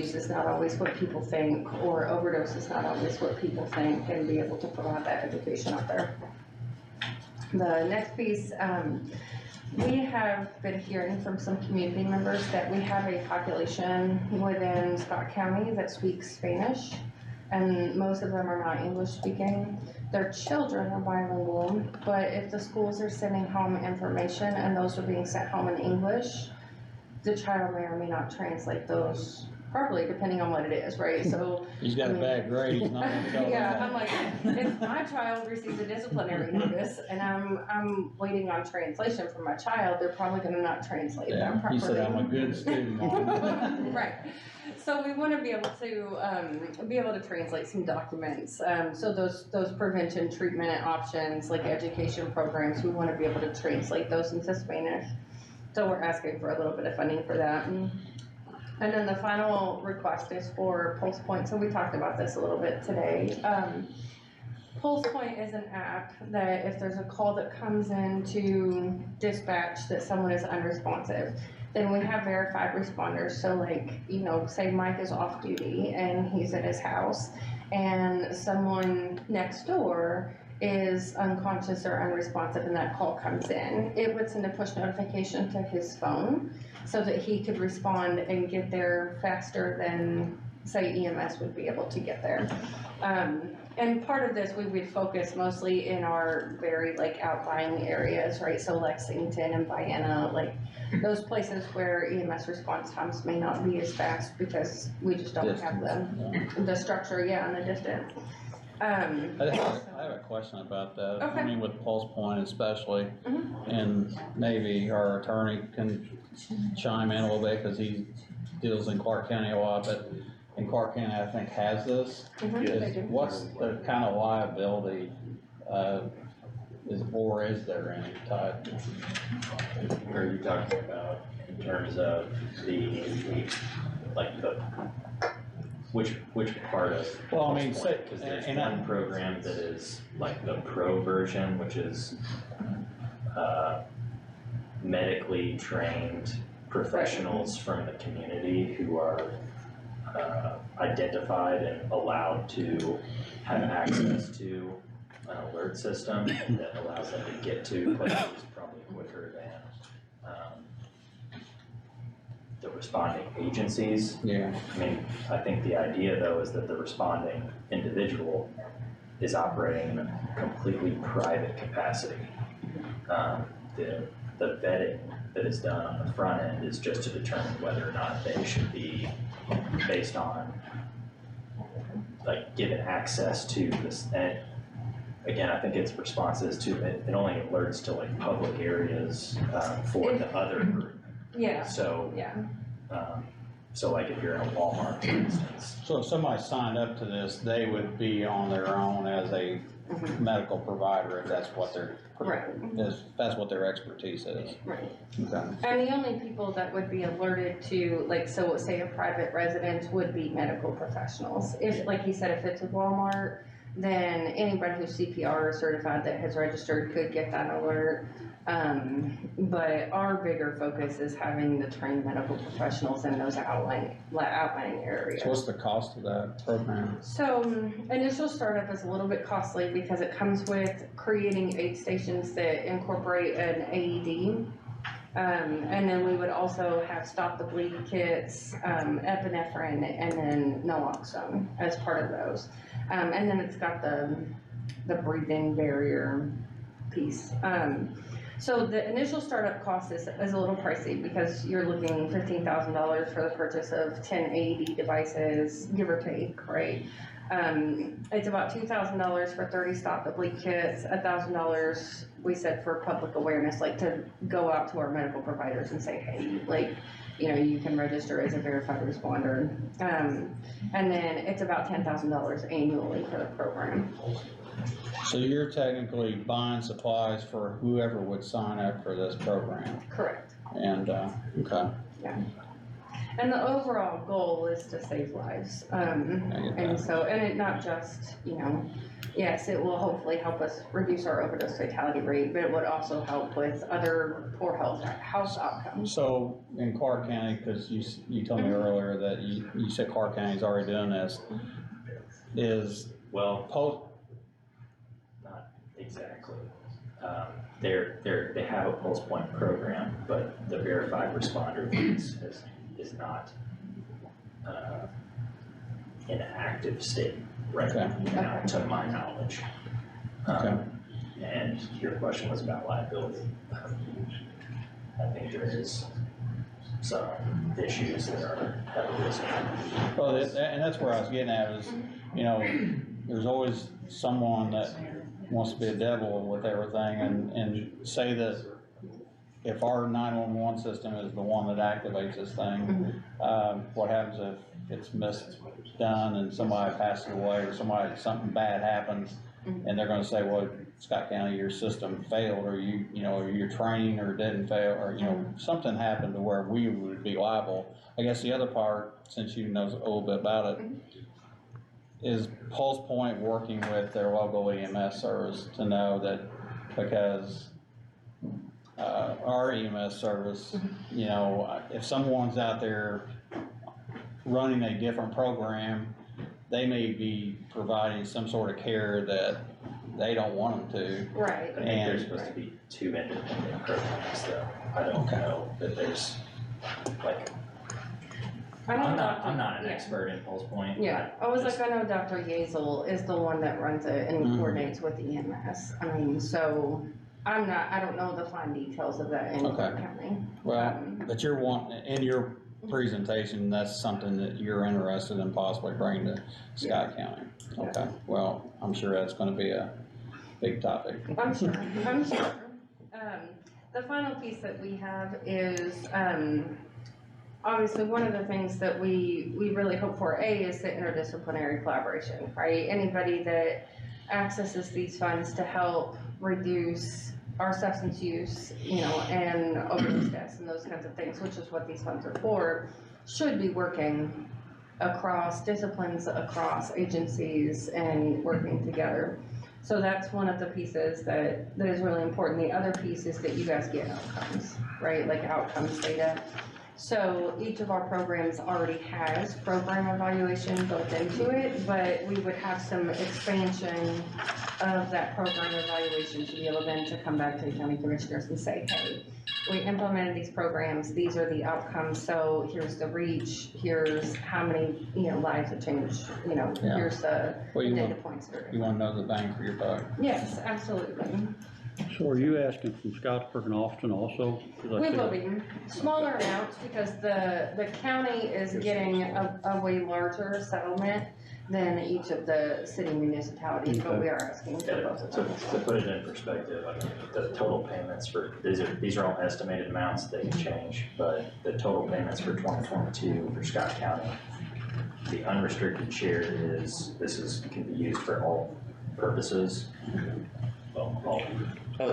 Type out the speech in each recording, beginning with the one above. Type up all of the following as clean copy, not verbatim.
use is not always what people think, or overdose is not always what people think, and be able to provide that education out there. The next piece, we have been hearing from some community members that we have a population within Scott County that speaks Spanish, and most of them are not English speaking. Their children are bilingual, but if the schools are sending home information and those are being sent home in English, the child may or may not translate those properly, depending on what it is, right? So he's got a bad grade. He's not going to tell yeah, I'm like, if my child receives a disciplinary notice and I'm waiting on translation from my child, they're probably going to not translate that properly. He said, I'm a good student. Right. So we want to be able to translate some documents. So those prevention treatment options, like education programs, we want to be able to translate those into Spanish. So we're asking for a little bit of funding for that. And then the final request is for Pulse Point. So we talked about this a little bit today. Pulse Point is an app that if there's a call that comes in to dispatch that someone is unresponsive, then we have verified responders. So like, you know, say Mike is off duty and he's at his house and someone next door is unconscious or unresponsive and that call comes in, it would send a push notification to his phone so that he could respond and get there faster than, say, EMS would be able to get there. And part of this, we would focus mostly in our very like outlying areas, right? So Lexington and Vienna, like those places where EMS response times may not be as fast because we just don't have the structure, and the distance. I have a question about that. Okay. I mean, with Pulse Point especially, and maybe our attorney can chime in a little bit because he deals in Clark County a lot, but in Clark County, I think has this. What's the kind of liability, is there any type? Are you talking about in terms of which part of? Well, I mean, say, because there's one program that is like the pro version, which is medically trained professionals from the community who are identified and allowed to have access to an alert system that allows them to get to places probably quicker than the responding agencies. Yeah. I mean, I think the idea though is that the responding individual is operating in a completely private capacity. The vetting that is done on the front end is just to determine whether or not they should be based on like given access to this. And again, I think its responses to it only alerts to like public areas for the other group. Yeah. So yeah. So like if you're in a Walmart, for instance. So if somebody signed up to this, they would be on their own as a medical provider if that's what their that's what their expertise is. Right. Okay. And the only people that would be alerted to, like, so say a private residence would be medical professionals. If, like you said, if it's a Walmart, then anybody who's CPR certified that has registered could get that alert. But our bigger focus is having the trained medical professionals in those outlying areas. So what's the cost of that program? So initial startup is a little bit costly because it comes with creating aid stations that incorporate an AED. And then we would also have stop the bleed kits, epinephrine, and then naloxone as part of those. And then it's got the breathing barrier piece. So the initial startup cost is a little pricey because you're looking $15,000 for the purchase of 10 AED devices, give or take, right? It's about $2,000 for 30 stop the bleed kits, $1,000 we said for public awareness, like to go out to our medical providers and say, hey, like, you know, you can register as a verified responder. And then it's about $10,000 annually for the program. So you're technically buying supplies for whoever would sign up for this program. Correct. And, okay. Yeah. And the overall goal is to save lives, and so, and it not just, yes, it will hopefully help us reduce our overdose fatality rate, but it would also help with other poor health outcomes. So in Clark County, cause you told me earlier that you said Clark County's already doing this, is Well, post, not exactly. They have a pulse point program, but the verified responder piece is not, in an active state right now, to my knowledge. Okay. And your question was about liability. I think there is some issues that are heavily risk. well, and that's where I was getting at is, there's always someone that wants to be a devil with everything and say that if our 911 system is the one that activates this thing, what happens if it's misdone and somebody passes away or something bad happens, and they're gonna say, well, Scott County, your system failed, or your training or didn't fail, or, something happened to where we would be liable. I guess the other part, since you know a little bit about it, is Pulse Point working with their local EMS service to know that, because our EMS service, if someone's out there running a different program, they may be providing some sort of care that they don't want them to. Right. I think there's supposed to be 2 independent programs though. I don't know that there's, like, I'm not an expert in Pulse Point. Yeah, I was like, I know Dr. Yazel is the one that runs it and coordinates with EMS. I mean, so I don't know the fine details of that in Clark County. Well, but in your presentation, that's something that you're interested in possibly bringing to Scott County. Okay, well, I'm sure that's gonna be a big topic. I'm sure. The final piece that we have is, obviously, one of the things that we really hope for, is the interdisciplinary collaboration, right? Anybody that accesses these funds to help reduce our substance use, and overdose deaths and those kinds of things, which is what these funds are for, should be working across disciplines, across agencies, and working together. So that's one of the pieces that is really important. The other piece is that you guys get outcomes, right? Like outcomes data. So each of our programs already has program evaluation built into it, but we would have some expansion of that program evaluation to be able then to come back to the county commissioners and say, hey, we implemented these programs, these are the outcomes, so here's the reach, here's how many, lives have changed, here's the data points. You wanna know the bang for your buck? Yes, absolutely. So are you asking from Scottsburg and Austin also? We will be, smaller amounts, because the county is getting a way larger settlement than each of the city municipalities, but we are asking for both of them. To put it in perspective, I mean, the total payments for, these are all estimated amounts, they can change, but the total payments for 2022 for Scott County, the unrestricted share can be used for all purposes. Well, all.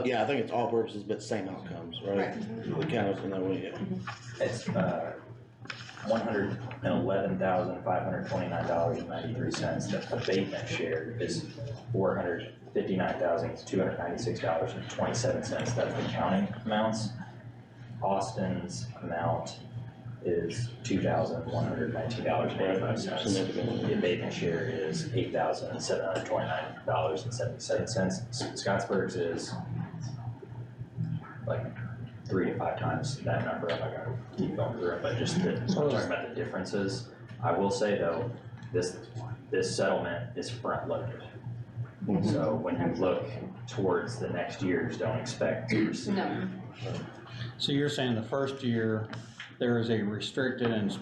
Yeah, I think it's all purposes, but same outcomes, right? The county's in that way, It's $111,529.93. The abatement share is $459,296.27. That's the county amounts. Austin's amount is $2,119.85. The abatement share is $8,729.77. Scottsburg's is like 3 to 5 times that number. I'm not gonna keep going through it, but just I'm talking about the differences. I will say though, this settlement is front loaded. So when you look towards the next years, don't expect to receive. No. So you're saying the first year, there is a restricted and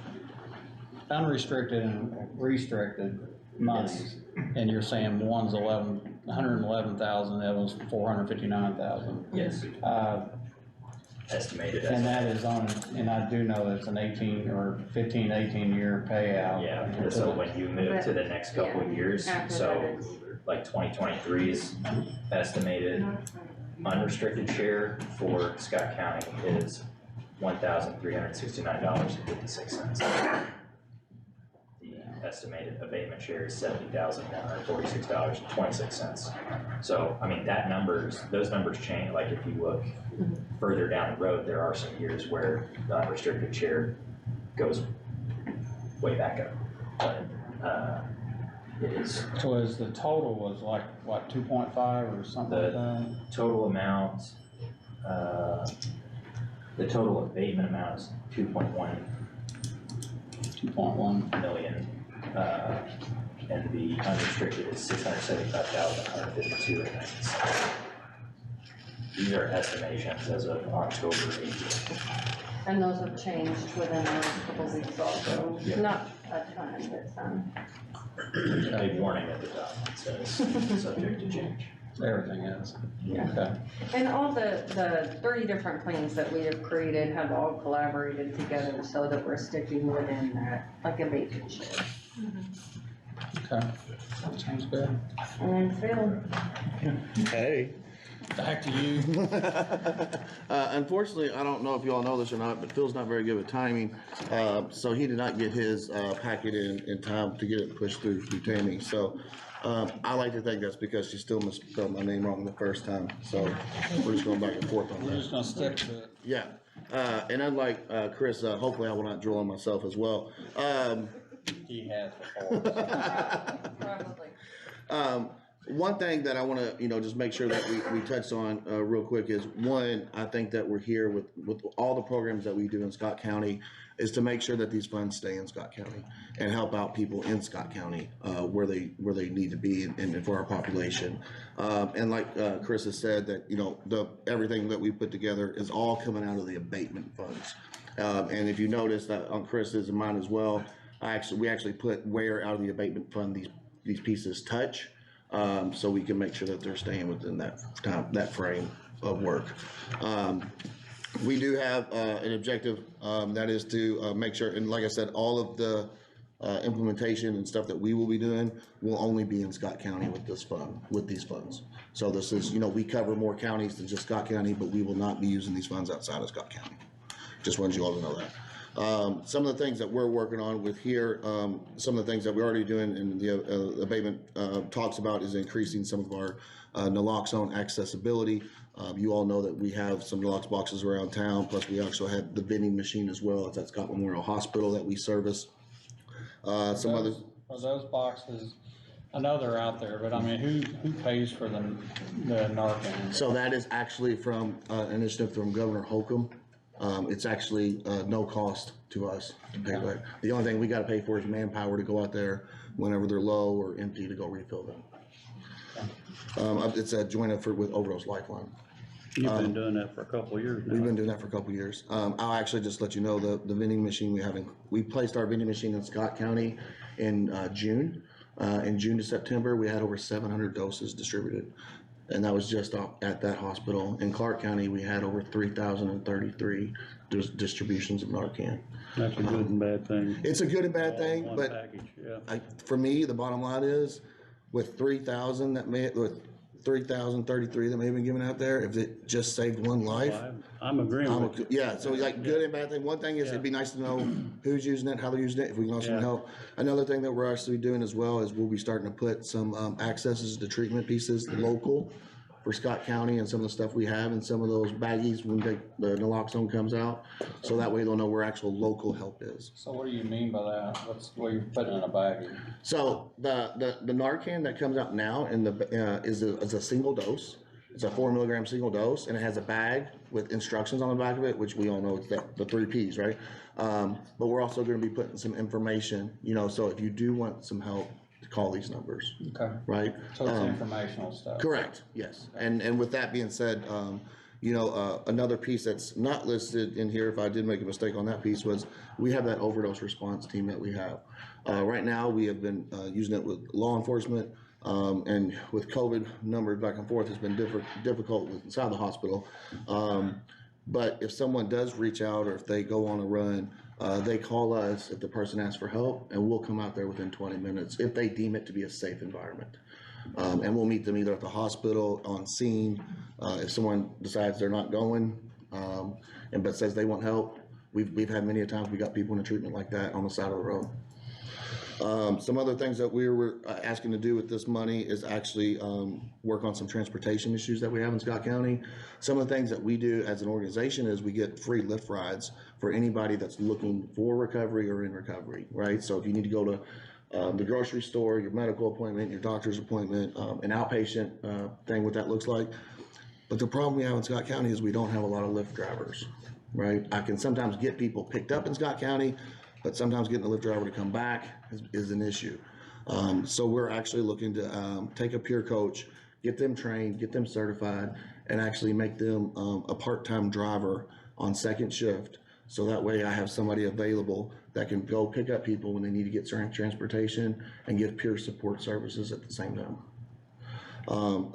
unrestricted and restricted monies, and you're saying one's 111,000, the other's 459,000. Yes. Estimated. And that is on, and I do know that's an 18 year payout. Yeah, so when you move to the next couple of years, so like 2023's estimated unrestricted share for Scott County is $1,369.56. The estimated abatement share is $70,146.26. So, I mean, those numbers change, like if you look further down the road, there are some years where the unrestricted share goes way back up. But, it is, So is the total was like, what, 2.5 or something like that? total amount, the total abatement amount is 2.1 2.1. million, and the unrestricted is 675,152. These are estimations as of October 18th. And those have changed within the last couple of weeks also, Yeah. not a ton, but some. There's a big warning at the top that says subject to change. Everything is. Yeah. Okay. And all the 30 different plans that we have created have all collaborated together so that we're sticking within that, like a basic share. Okay. Sounds good. And then Phil, Hey. Back to you. Unfortunately, I don't know if you all know this or not, but Phil's not very good with timing. So he did not get his, packet in time to get it pushed through Tammy. So, I like to think that's because she still misspelled my name wrong the first time. So we're just going back and forth on We're that. just gonna stick to it. Yeah. And unlike, Chris, hopefully I will not drill on myself as well. He has before. probably. One thing that I want to, just make sure that we touched on real quick is, one, I think that we're here with all the programs that we do in Scott County is to make sure that these funds stay in Scott County and help out people in Scott County where they need to be and for our population. And like Chris has said, that everything that we put together is all coming out of the abatement funds. And if you notice that on Chris's and mine as well, we actually put where out of the abatement fund these pieces touch. So we can make sure that they're staying within that frame of work. We do have an objective that is to make sure, and like I said, all of the implementation and stuff that we will be doing will only be in Scott County with these funds. So this is, we cover more counties than just Scott County, but we will not be using these funds outside of Scott County. Just wanted you all to know that. Some of the things that we're working on with here, some of the things that we're already doing and the abatement talks about is increasing some of our naloxone accessibility. You all know that we have some naloxone boxes around town, plus we also have the vending machine as well. It's at Scott Memorial Hospital that we service. Are those boxes, I know they're out there, but I mean, who pays for the Narcan? So that is actually from an initiative from Governor Holcomb. It's actually no cost to us to pay for it. The only thing we gotta pay for is manpower to go out there whenever they're low or empty to go refill them. It's a joint effort with Overdose Lifeline. You've been doing that for a couple of years now. We've been doing that for a couple of years. I'll actually just let you know the vending machine we placed our vending machine in Scott County in June. In June to September, we had over 700 doses distributed. And that was just at that hospital. In Clark County, we had over 3,033 distributions of Narcan. That's a good and bad thing. It's a good and bad All thing, one but package, yeah. for me, the bottom line is, with 3,033 that may have been given out there, if it just saved one life, I'm agreeing with you. yeah, so like good and bad thing. One thing is it'd be nice to know who's using it, how they're using it, if we can also help. Another thing that we're actually doing as well is we'll be starting to put some accesses to treatment pieces local for Scott County and some of the stuff we have in some of those baggies when the naloxone comes out. So that way they'll know where actual local help is. So what do you mean by that? What are you putting in a baggie? So the Narcan that comes out now is a single dose. It's a 4 milligram single dose, and it has a bag with instructions on the back of it, which we all know it's the 3 Ps, right? But we're also going to be putting some information, so if you do want some help, call these numbers, Okay. right? So it's informational stuff. Correct, yes. And with that being said, another piece that's not listed in here, if I did make a mistake on that piece, was we have that overdose response team that we have. Right now, we have been using it with law enforcement, and with COVID numbers back and forth, it's been difficult inside the hospital. But if someone does reach out or if they go on a run, they call us if the person asks for help, and we'll come out there within 20 minutes if they deem it to be a safe environment. And we'll meet them either at the hospital, on scene. If someone decides they're not going, but says they want help. We've had many a times we got people in a treatment like that on the side of the road. Some other things that we were asking to do with this money is actually work on some transportation issues that we have in Scott County. Some of the things that we do as an organization is we get free Lyft rides for anybody that's looking for recovery or in recovery, right? So if you need to go to the grocery store, your medical appointment, your doctor's appointment, an outpatient thing, what that looks like. But the problem we have in Scott County is we don't have a lot of Lyft drivers, right? I can sometimes get people picked up in Scott County, but sometimes getting a Lyft driver to come back is an issue. So we're actually looking to take a peer coach, get them trained, get them certified, and actually make them a part-time driver on second shift. So that way I have somebody available that can go pick up people when they need to get transportation and give peer support services at the same time.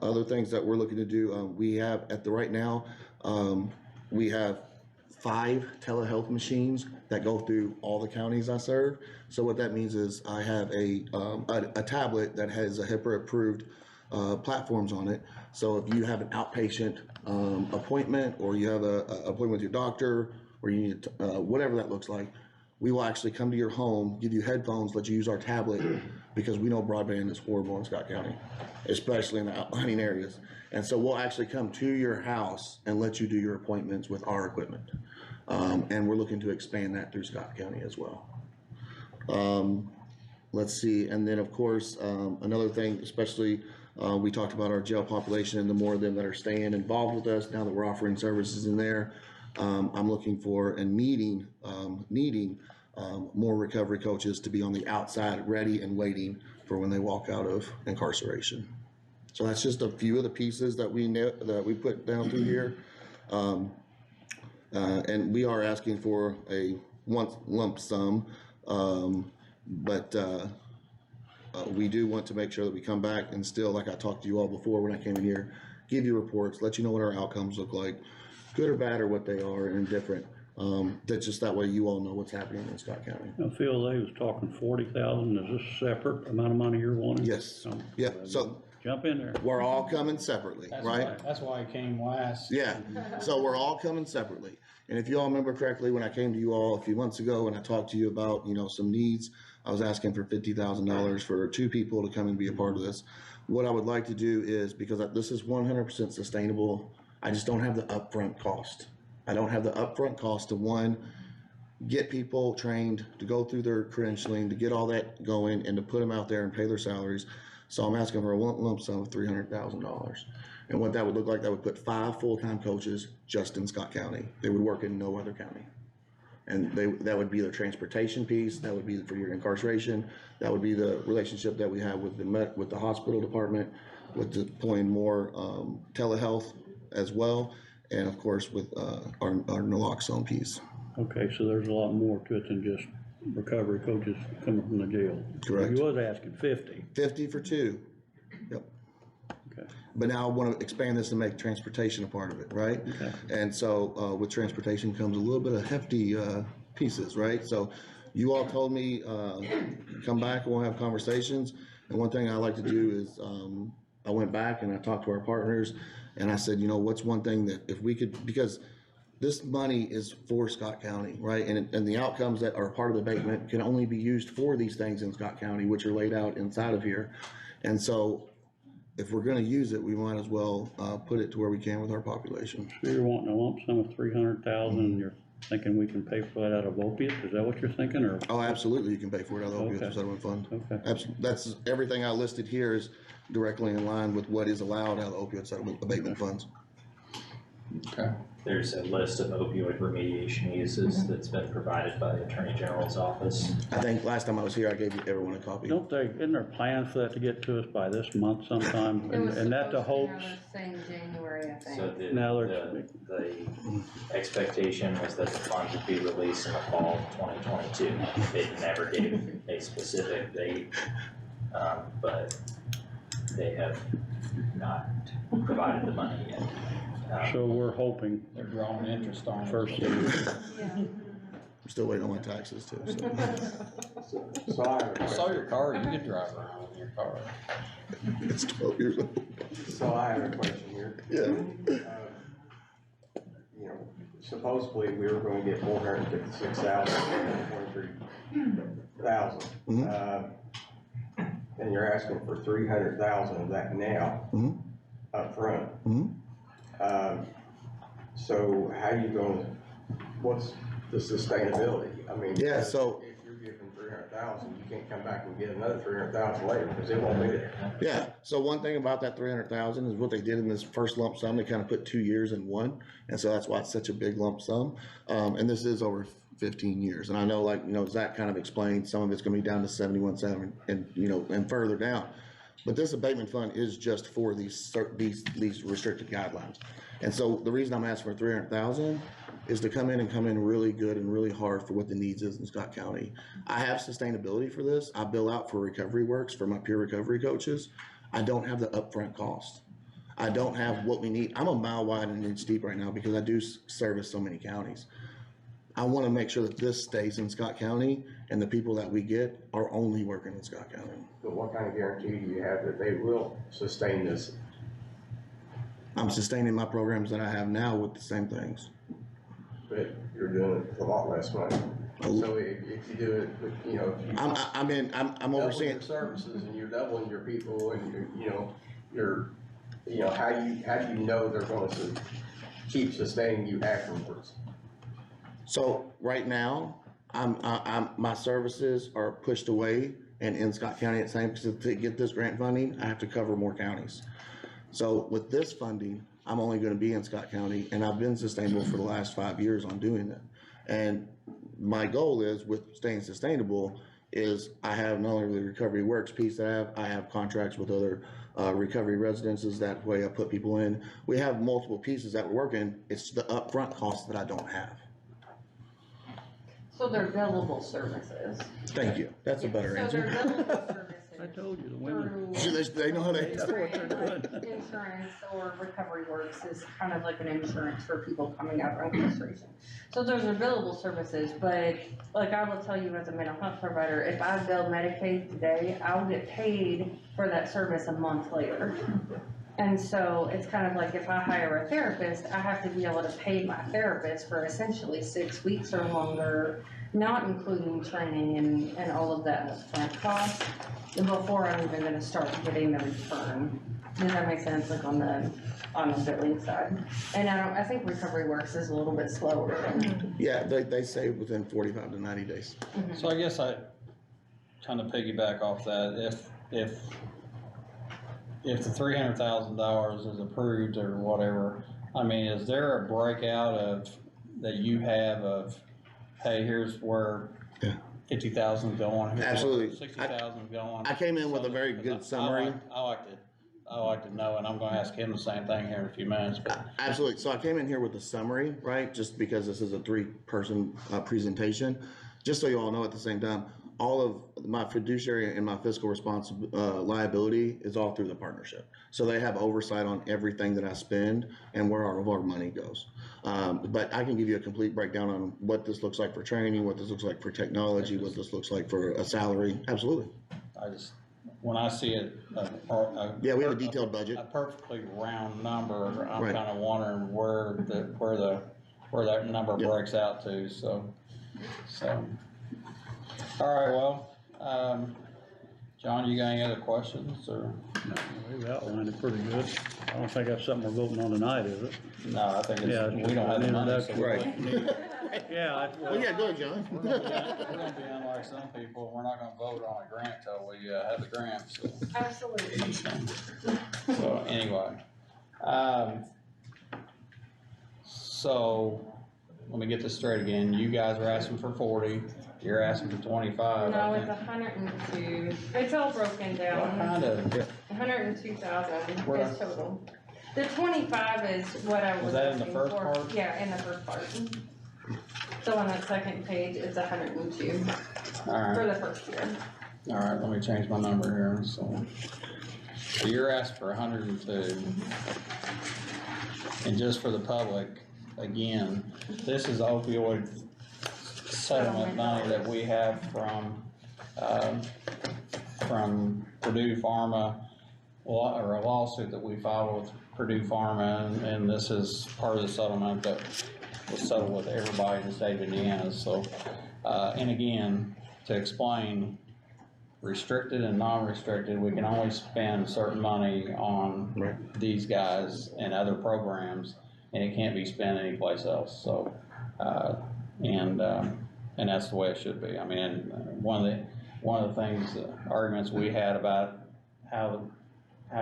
Other things that we're looking to do, we have right now, we have 5 telehealth machines that go through all the counties I serve. So what that means is I have a tablet that has a HIPAA approved platforms on it. So if you have an outpatient appointment, or you have a appointment with your doctor, or you need whatever that looks like, we will actually come to your home, give you headphones, let you use our tablet, because we know broadband is horrible in Scott County, especially in the outlying areas. And so we'll actually come to your house and let you do your appointments with our equipment. And we're looking to expand that through Scott County as well. Let's see, and then of course, another thing, especially we talked about our jail population and the more of them that are staying involved with us now that we're offering services in there. I'm looking for and needing more recovery coaches to be on the outside, ready and waiting for when they walk out of incarceration. So that's just a few of the pieces that we put down through here. And we are asking for a lump sum, but we do want to make sure that we come back and still, like I talked to you all before when I came in here, give you reports, let you know what our outcomes look like, good or bad or what they are, and indifferent. That's just that way you all know what's happening in Scott County. I feel they was talking 40,000. Is this separate amount of money you're wanting? Yes. Yeah. So jump in there. we're all coming separately, right? That's why I came last. Yeah, so we're all coming separately. And if you all remember correctly, when I came to you all a few months ago and I talked to you about, some needs, I was asking for $50,000 for 2 people to come and be a part of this. What I would like to do is, because this is 100% sustainable, I just don't have the upfront cost. I don't have the upfront cost to, one, get people trained, to go through their credentialing, to get all that going, and to put them out there and pay their salaries. So I'm asking for a lump sum of $300,000. And what that would look like, that would put 5 full-time coaches just in Scott County. They would work in no other county. And that would be the transportation piece, that would be for your incarceration, that would be the relationship that we have with the hospital department, with deploying more telehealth as well, and of course with our naloxone piece. Okay, so there's a lot more to it than just recovery coaches coming from the jail. Correct. You was asking 50. 50 for 2. Yep. Okay. But now I want to expand this and make transportation a part of it, right? Okay. And so with transportation comes a little bit of hefty pieces, right? So you all told me come back and we'll have conversations. And one thing I like to do is I went back and I talked to our partners and I said, what's one thing that if we could, because this money is for Scott County, right? And the outcomes that are part of the abatement can only be used for these things in Scott County, which are laid out inside of here. And so if we're gonna use it, we might as well put it to where we can with our population. So you're wanting a lump sum of 300,000 and you're thinking we can pay for that out of opiates? Is that what you're thinking, or? Oh, absolutely, you can pay for it out of the opioid Okay. settlement fund. Okay. That's, everything I listed here is directly in line with what is allowed out of the opioid settlement abatement funds. Okay. There's a list of opioid remediation uses that's been provided by the Attorney General's office. I think last time I was here, I gave everyone a copy. Isn't there plans for that to get to us by this month sometime? It was And that the supposed to hopes? have us saying January, I think. So Now the expectation was that the funds would be released in the fall of 2022. They never gave a specific date, but they have not provided the money yet. So we're hoping They're drawing interest on it. first. I'm still waiting on my taxes too, so. So I have a I saw question. your car, you could drive around in your car. It's 12 years old. So I have a question here. Yeah. You know, supposedly we were gonna get 456,000. And you're asking for 300,000 of that now, Mhm. up front. Mhm. So how you gonna, what's the sustainability? I mean, Yeah, because so- if you're giving 300,000, you can't come back and get another 300,000 later, because it won't be there. Yeah, so one thing about that 300,000 is what they did in this first lump sum, they kind of put 2 years in one, and so that's why it's such a big lump sum. And this is over 15 years, and I know, like, you know, Zach kind of explained, some of it's gonna be down to 71.7 and, you know, and further down. But this abatement fund is just for these restricted guidelines. And so the reason I'm asking for 300,000 is to come in really good and really hard for what the needs is in Scott County. I have sustainability for this. I bill out for Recovery Works for my peer recovery coaches. I don't have the upfront cost. I don't have what we need. I'm a mile wide and an inch deep right now because I do service so many counties. I want to make sure that this stays in Scott County and the people that we get are only working in Scott County. But what kind of guarantee do you have that they will sustain this? I'm sustaining my programs that I have now with the same things. But you're doing it with a lot less money. So if you do it, with, you know, if you I'm double overseeing. your services and you're doubling your people and how do you know they're going to keep sustaining you afterwards? So right now, my services are pushed away and in Scott County at the same, because to get this grant funding, I have to cover more counties. So with this funding, I'm only gonna be in Scott County, and I've been sustainable for the last 5 years on doing that. And my goal is, with staying sustainable, is I have not only the Recovery Works piece that I have contracts with other recovery residences, that way I put people in. We have multiple pieces that we're working, it's the upfront costs that I don't have. So they're billable services. Thank you, that's a better So they're answer. billable services. I told you, the women. through They know how to. Insurance or Recovery Works is kind of like an insurance for people coming out of incarceration. So those are billable services, but like I will tell you as a mental health provider, if I bill Medicaid today, I'll get paid for that service a month later. And so it's kind of like if I hire a therapist, I have to be able to pay my therapist for essentially 6 weeks or longer, not including training and all of that upfront cost, before I'm even gonna start getting the return. Does that make sense, like on the billing side? And I think Recovery Works is a little bit slower than. Yeah, they say within 45 to 90 days. So I guess I kind of piggyback off that, if the $300,000 is approved or whatever, I mean, is there a breakout that you have of, hey, here's where Yeah. 50,000 going, here's Absolutely. where 60,000 going? I came in with a very good summary. I like to know, and I'm gonna ask him the same thing here in a few minutes, but. Absolutely. So I came in here with a summary, right? Just because this is a 3-person presentation. Just so you all know at the same time, all of my fiduciary and my fiscal liability is all through the partnership. So they have oversight on everything that I spend and where all of our money goes. But I can give you a complete breakdown on what this looks like for training, what this looks like for technology, what this looks like for a salary. Absolutely. When I see it, Yeah, we have a detailed budget. a perfectly round number, I'm Right. kinda wondering where that number Yep. breaks out to, so. All right, well, John, you got any other questions, or? We've outlined it pretty good. I don't think that's something we're voting on tonight, is it? No, I think Yeah, it's, we don't have the money, so we're Right. Yeah. Well, yeah, go ahead, John. gonna be unlike some people, we're not gonna vote on a grant till we, have the grant, so. Absolutely. So anyway, so let me get this straight again. You guys are asking for 40, you're asking for 25. No, I it's think. 102. It's all broken What down. kind of, 102,000 Where- is total. The 25 is what I was Was that in the looking first for. part? Yeah, in the first part. So on that second page, it's 102 for alright, the first year. alright, let me change my number here, so. So you're asking for 102. And just for the public, again, this is opioid settlement money that we have from Purdue Pharma, or a lawsuit that we filed with Purdue Pharma, and this is part of the settlement that was settled with everybody in the state of Indiana, so, and again, to explain, restricted and non-restricted, we can only spend certain money on Right. these guys and other programs, and it can't be spent anyplace else, so, and that's the way it should be. I mean, one of the things, arguments we had about how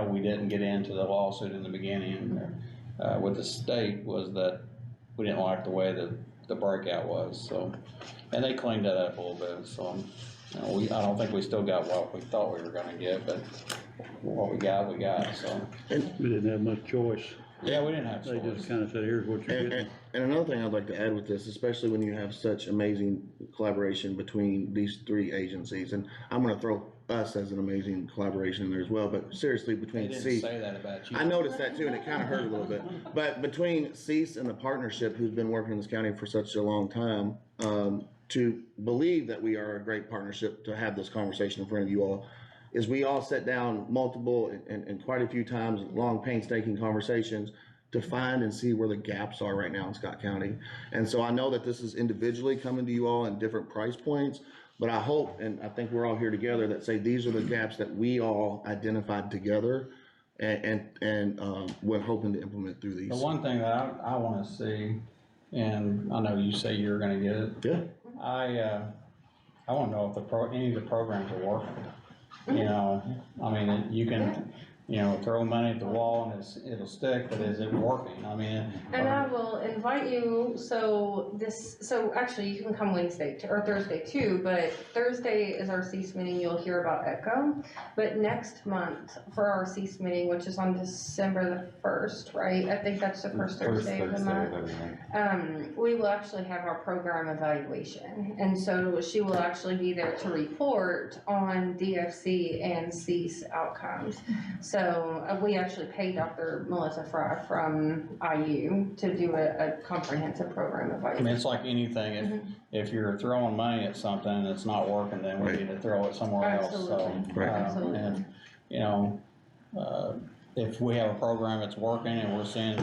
we didn't get into the lawsuit in the beginning, with the state was that we didn't like the way that the breakout was, so, and they cleaned that up a little bit, so, you know, I don't think we still got what we thought we were gonna get, but what we got, so. We didn't have much choice. Yeah, we didn't have They choice. just kinda said, here's what you're And, getting. and another thing I'd like to add with this, especially when you have such amazing collaboration between these three agencies, and I'm gonna throw us as an amazing collaboration in there as well, but seriously, They between didn't C. say that about you. I noticed that too, and it kinda hurt a little bit, but between Cease and the partnership, who's been working in this county for such a long time, to believe that we are a great partnership to have this conversation in front of you all, is we all sat down multiple and quite a few times, long painstaking conversations to find and see where the gaps are right now in Scott County. And so I know that this is individually coming to you all in different price points, but I hope, and I think we're all here together, that say these are the gaps that we all identified together and we're hoping to implement through The these. one thing that I wanna see, and I know you say you're gonna get it, Yeah, I wanna know if any of the programs are working. You know, I mean, you can, you know, throw money at the wall and it'll stick, but is it working? I mean. And I will invite you, so actually you can come Wednesday or Thursday too, but Thursday is our cease meeting, you'll hear about ECHO. But next month for our cease meeting, which is on December the 1st, right? I think that's the first Thursday of the month. We will actually have our program evaluation. And so she will actually be there to report on DFC and cease outcomes. So we actually paid Dr. Melissa Fry from IU to do a comprehensive program I mean, evaluation. it's like anything, if you're throwing money at something and it's not working, then we need to throw it somewhere else, so. Absolutely. Right. Absolutely. And, you know, if we have a program that's working and we're seeing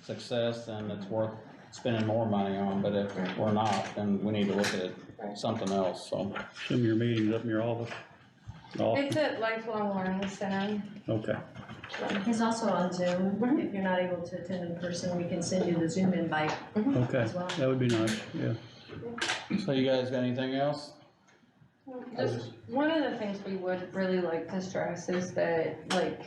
success, then it's worth spending more money on, but if we're not, then we need to look at something else, so. Some of your meetings up in your office? It's at Lifelong Learning Center. Okay. He's also on Zoom. If you're not able to attend in person, we can send you the Zoom invite Okay, as well. that would be nice, yeah. So you guys got anything else? Just one of the things we would really like to stress is that, like,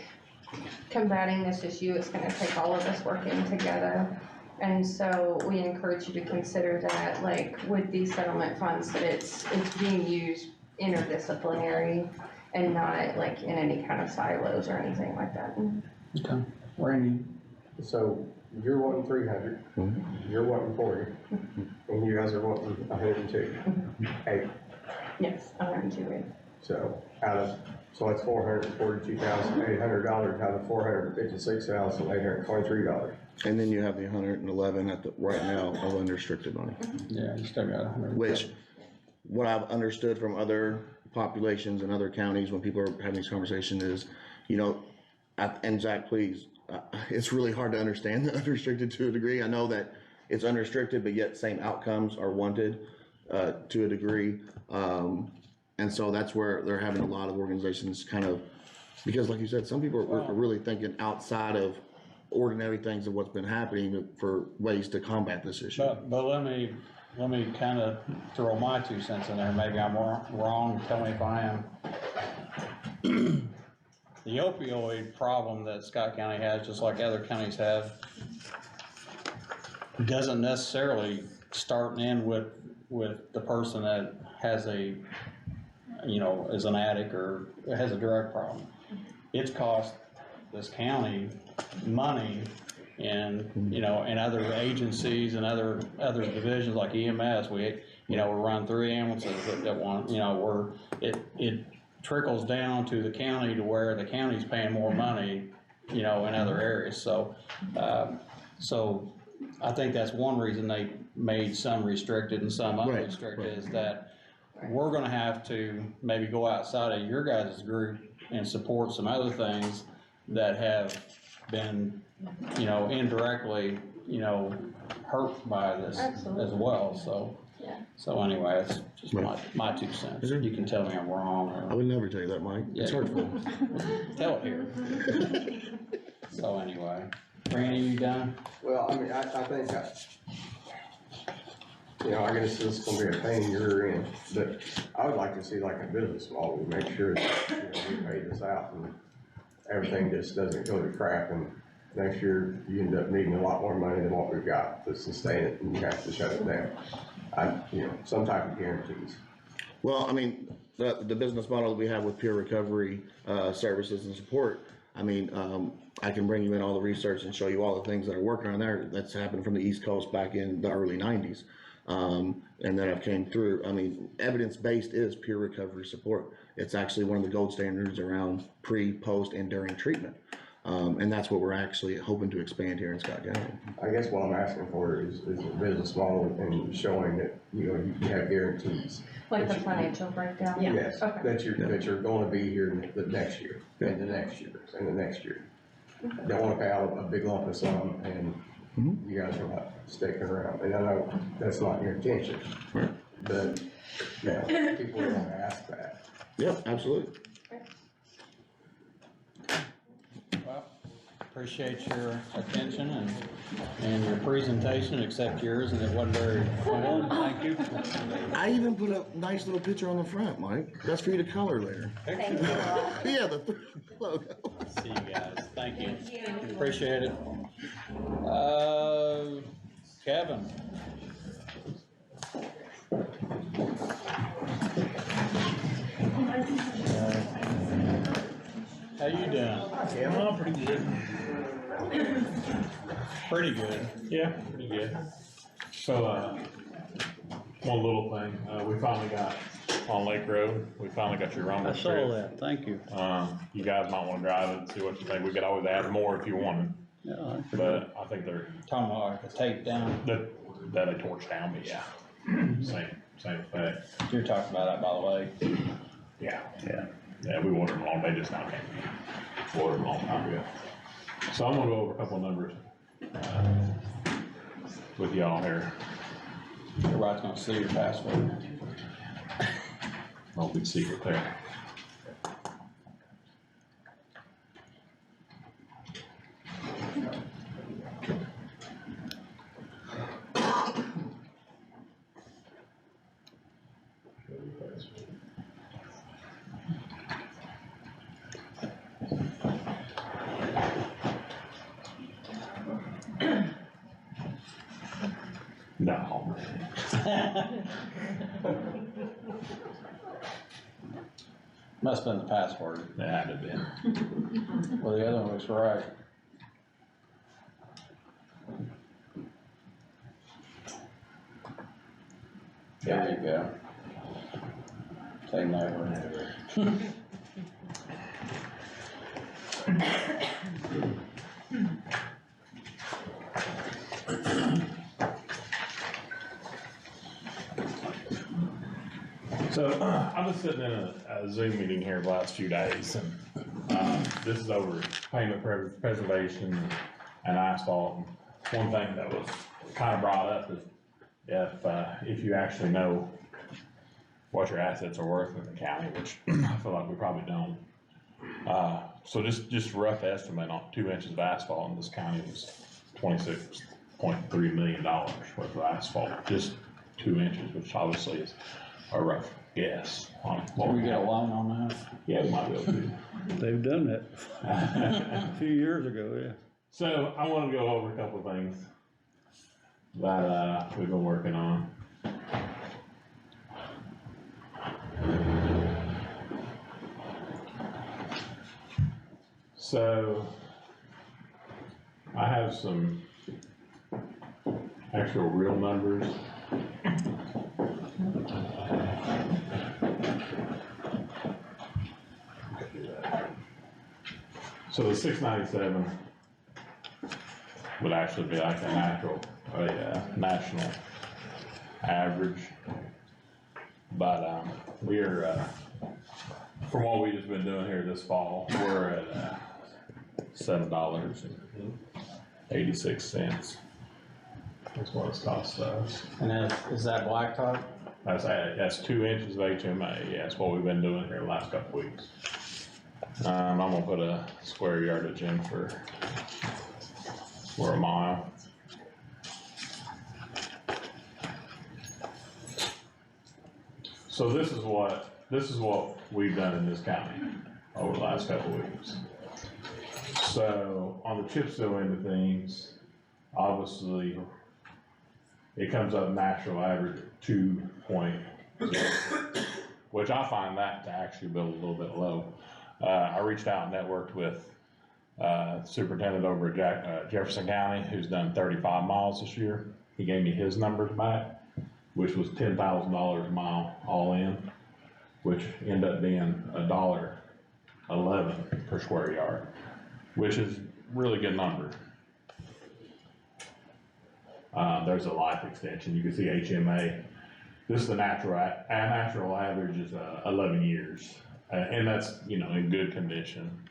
combating this issue is gonna take all of us working together. And so we encourage you to consider that, like, with these settlement funds, that it's being used interdisciplinary and not like in any kind of silos or anything like that. Okay. Randy? So you're wanting 300, you're wanting 40, and you guys are wanting 102. Hey, Yes, 102. so so that's $442,800 out of $456,823. and then you have the 111 at the, right now of unrestricted money. Yeah, you still got 100. Which, what I've understood from other populations and other counties when people are having this conversation is, you know, and Zach, please, it's really hard to understand the unrestricted to a degree. I know that it's unrestricted, but yet same outcomes are wanted to a degree. And so that's where they're having a lot of organizations kind of, because like you said, some people are really thinking outside of ordinary things of what's been happening for ways to combat this issue. But let me kind of throw my 2 cents in there, maybe I'm wrong, tell me if I am. The opioid problem that Scott County has, just like other counties have, doesn't necessarily start and end with the person that has a, you know, is an addict or has a drug problem. It's cost this county money and, you know, and other agencies and other divisions like EMS, we run 3 ambulances that want, you know, it trickles down to the county to where the county's paying more money, you know, in other areas, so I think that's one reason they made some restricted and some unrestricted, is that we're gonna have to maybe go outside of your guys' group and support some other things that have been, you know, indirectly hurt by this as Absolutely. well, so. Yeah. So anyway, it's just my 2 cents. Sure. You can tell me I'm wrong I or would never tell you that, Mike. It's Yeah. hurtful. tell it here. So anyway, Randy, you done? Well, I mean, I think I guess this is gonna be a pain in your rear end, but I would like to see like a business model, to make sure that, we pay this out and everything just doesn't go to crap, and next year you end up needing a lot more money than what we've got to sustain it, and you have to shut it down. Some type of guarantees. Well, I mean, the business model that we have with peer recovery, services and support, I mean, I can bring you in all the research and show you all the things that are working on there. That's happened from the East Coast back in the early 90s. And then I've came through, I mean, evidence-based is peer recovery support. It's actually one of the gold standards around pre, post, and during treatment. And that's what we're actually hoping to expand here in Scott County. I guess what I'm asking for is a business model and showing that, you have guarantees. Like the financial breakdown? Yeah. Yes, Okay. that you're gonna be here the next year, and the next year, and the next year. Don't wanna pay out a big lump of sum and you guys are not sticking around, and I know that's not your intention. Right. But, people are gonna ask that. Yep, absolutely. Well, appreciate your attention and your presentation, except yours, and it wasn't very well, thank you. I even put a nice little picture on the front, Mike. That's for you to color later. Thank you. Yeah, the logo. See you guys, thank you. Appreciate it. Kevin. How you doing? Yeah, I'm pretty good. Pretty good. Yeah, pretty good. So, one little thing, we finally got on Lake Road, we finally got your rumble I saw strip. that, thank you. You guys might wanna drive it and see what you think. We could always add more if you wanted, Yeah, I forget. but I think Talking about like the tape down, that they torch down, but yeah, same effect. you're talking about that by the way. Yeah. Yeah. Yeah, we ordered them long, they just now came. Ordered them a long time ago. So I'm gonna go over a couple of numbers, with y'all here. Everybody's gonna see your password. No big secret there. No. Must've been the password. It had to be. Well, the other one looks right. There you go. Take over. So, I've been sitting in a Zoom meeting here the last few days, and, this is over payment preservation and asphalt. One thing that was kind of brought up is if you actually know what your assets are worth in the county, which I feel like we probably don't. So just rough estimate on 2 inches of asphalt in this county was $26.3 million worth of asphalt, just 2 inches, which obviously is a rough guess on what Can we get a loan on that? Yeah, we might be able to. They've done that a few years ago, yeah. So I want to go over a couple of things that we've been working on. So I have some actual real numbers. So the 697 would actually be like a national average. But, we're, from what we've just been doing here this fall, we're at, $7.86. That's what it's cost us. And is that blacktop? That's 2 inches of HMA, yeah, that's what we've been doing here the last couple weeks. I'm gonna put a square yardage in for a mile. So this is what we've done in this county over the last couple weeks. So on the chip seal end of things, obviously, it comes up national average at 2.0, which I find that to actually be a little bit low. I reached out and networked with superintendent over at Jefferson County, who's done 35 miles this year. He gave me his numbers back, which was $10,000 a mile all in, which ended up being $1.11 per square yard, which is really good number. There's a life extension. You can see HMA. This is the natural average is 11 years, and that's in good condition.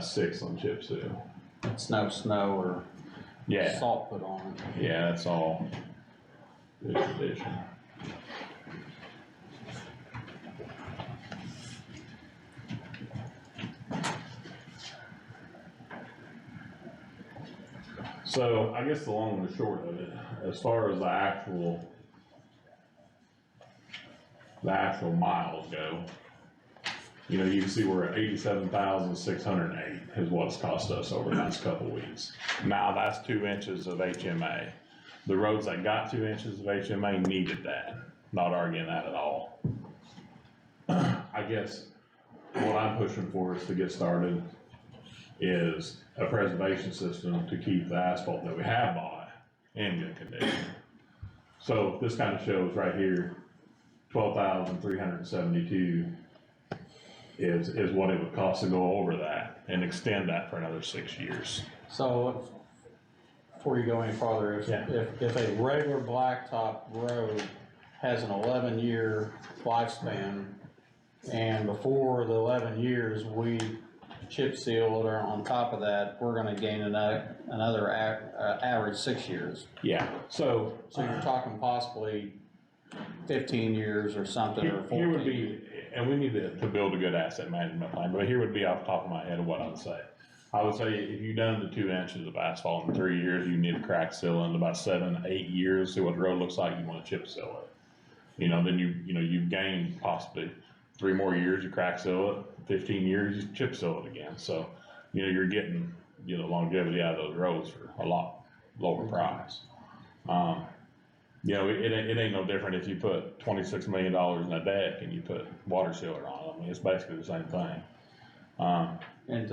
6 on chip seal. It's no snow or Yeah, salt put on it. yeah, that's all good condition. So I guess the long and the short of it, as far as the actual miles go, you can see we're at 87,608 is what it's cost us over the last couple of weeks. Now that's 2 inches of HMA. The roads that got 2 inches of HMA needed that. Not arguing that at all. I guess what I'm pushing for is to get started is a preservation system to keep the asphalt that we have bought in good condition. So this kind of shows right here, 12,372 is what it would cost to go over that and extend that for another 6 years. So, before you go any farther, if a regular blacktop road has an 11-year lifespan, and before the 11 years, we chip seal it, or on top of that, we're gonna gain another average 6 years. Yeah, so So you're talking possibly 15 years or something, or 14. here would be, and we need to build a good asset management plan, but here would be off the top of my head of what I would say. I would say if you've done the 2 inches of asphalt in 3 years, you need a crack seal in about 7, 8 years, see what the road looks like, you wanna chip seal it. Then you've gained possibly 3 more years, you crack seal it, 15 years, you chip seal it again. So, you're getting, longevity out of those roads for a lot lower price. It ain't no different if you put $26 million in a deck and you put water sealer on it. I mean, it's basically the same thing. And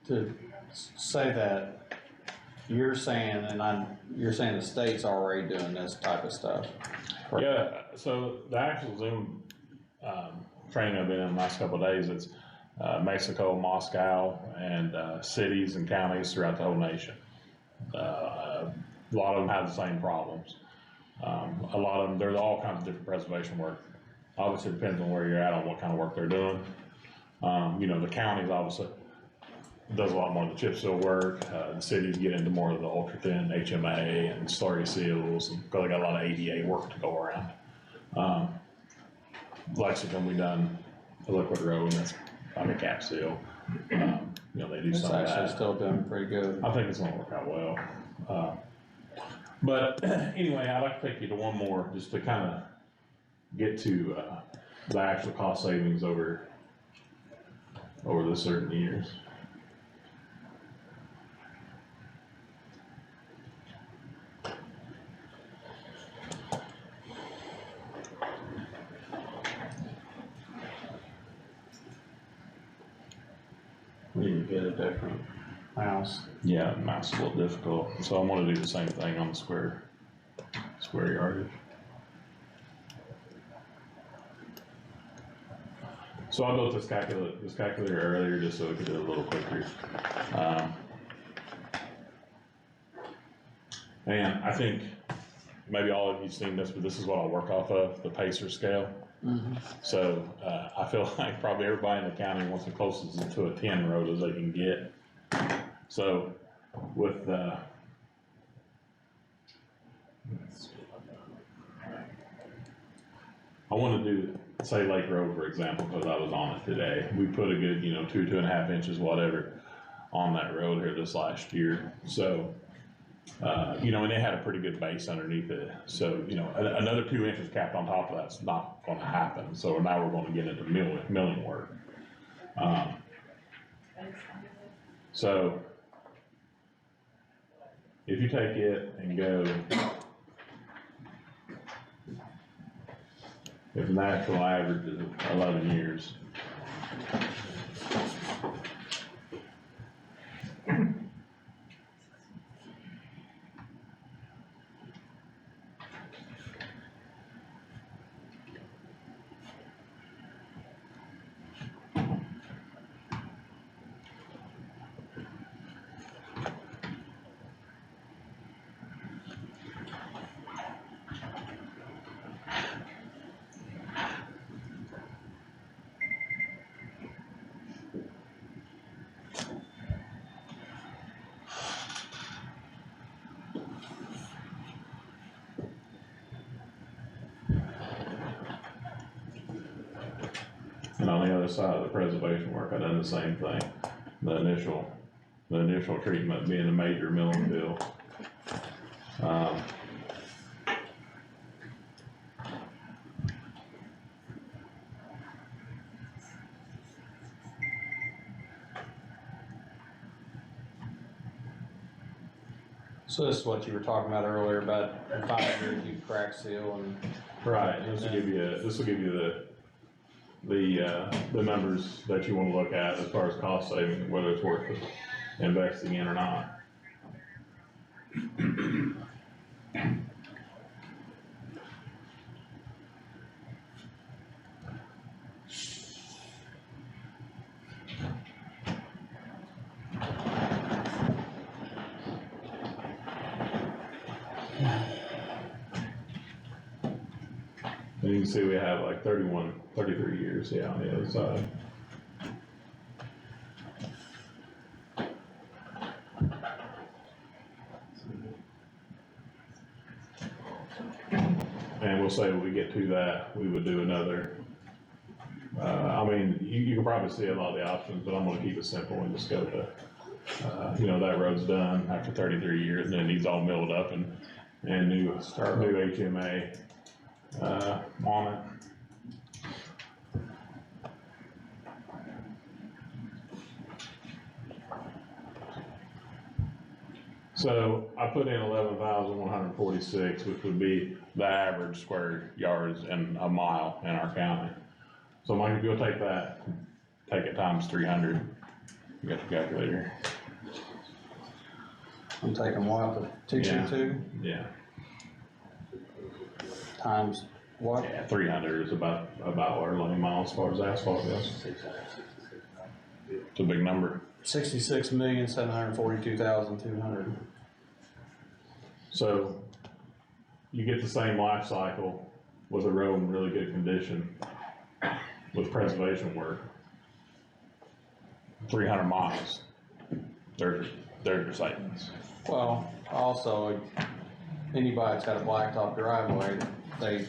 to say that, you're saying the state's already doing this type of stuff. Yeah, so the actual Zoom training I've been in the last couple of days, it's Mexico, Moscow, and cities and counties throughout the whole nation. A lot of them have the same problems. A lot of them, there's all kinds of different preservation work. Obviously, it depends on where you're at on what kind of work they're doing. The counties obviously does a lot more of the chip seal work. The cities get into more of the ultra thin HMA and slurry seals, and they got a lot of ADA work to go around. Lexington, we done a liquid road, and that's like a cap seal. They do It's some of actually that. still doing pretty good. I think it's gonna work out well. But anyway, I'd like to take you to one more, just to kind of get to the actual cost savings over the certain years. We need to get a different mouse. Yeah, math's a little difficult, so I'm gonna do the same thing on the square yardage. So I built this calculator earlier just so we could do it a little quicker. And I think maybe all of you've seen this, but this is what I'll work off of, the Pacer scale. So I feel like probably everybody in the county wants the closest to a 10 road as they can get. So with I wanna do, say Lake Road, for example, cause I was on it today. We put a good, 2.5 inches, whatever, on that road here this last year. So, and it had a pretty good base underneath it. So, another 2 inches capped on top of that's not gonna happen. So now we're gonna get into milling work. So, if you take it and go, if the national average is 11 years. And on the other side of the preservation work, I done the same thing. The initial treatment being a major milling fill. So this is what you were talking about earlier about 5 years you crack seal and. Right, this will give you the numbers that you wanna look at as far as cost saving, whether it's worth it investing in or not. And you can see we have like 33 years, yeah, on the other side. And we'll say when we get to that, we would do another, you can probably see a lot of the options, but I'm gonna keep it simple and just go to, that road's done after 33 years, and then it needs all milled up and new HMA, on it. So I put in 11,146, which would be the average square yards in a mile in our county. So Mike, if you'll take that, take it times 300, you got your calculator. I'm taking what, the 222 Yeah, times what? yeah, 300 is about what our lane mile as far as asphalt goes. It's a big number. 66,742,200. So you get the same life cycle with a road in really good condition with preservation work. 300 miles, they're your savings. Well, also, anybody that's got a blacktop driveway, they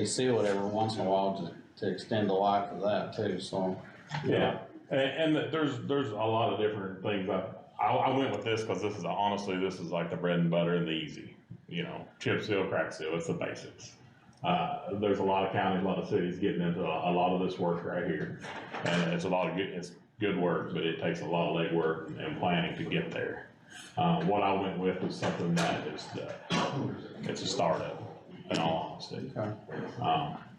seal it every once in a while to extend the life of that too, so. Yeah, and there's a lot of different things. I went with this because this is like the bread and butter and the easy, chip seal, crack seal, it's the basics. There's a lot of counties, a lot of cities getting into a lot of this work right here. And it's good work, but it takes a lot of legwork and planning to get there. What I went with was something that is, it's a startup, in all honesty. Okay.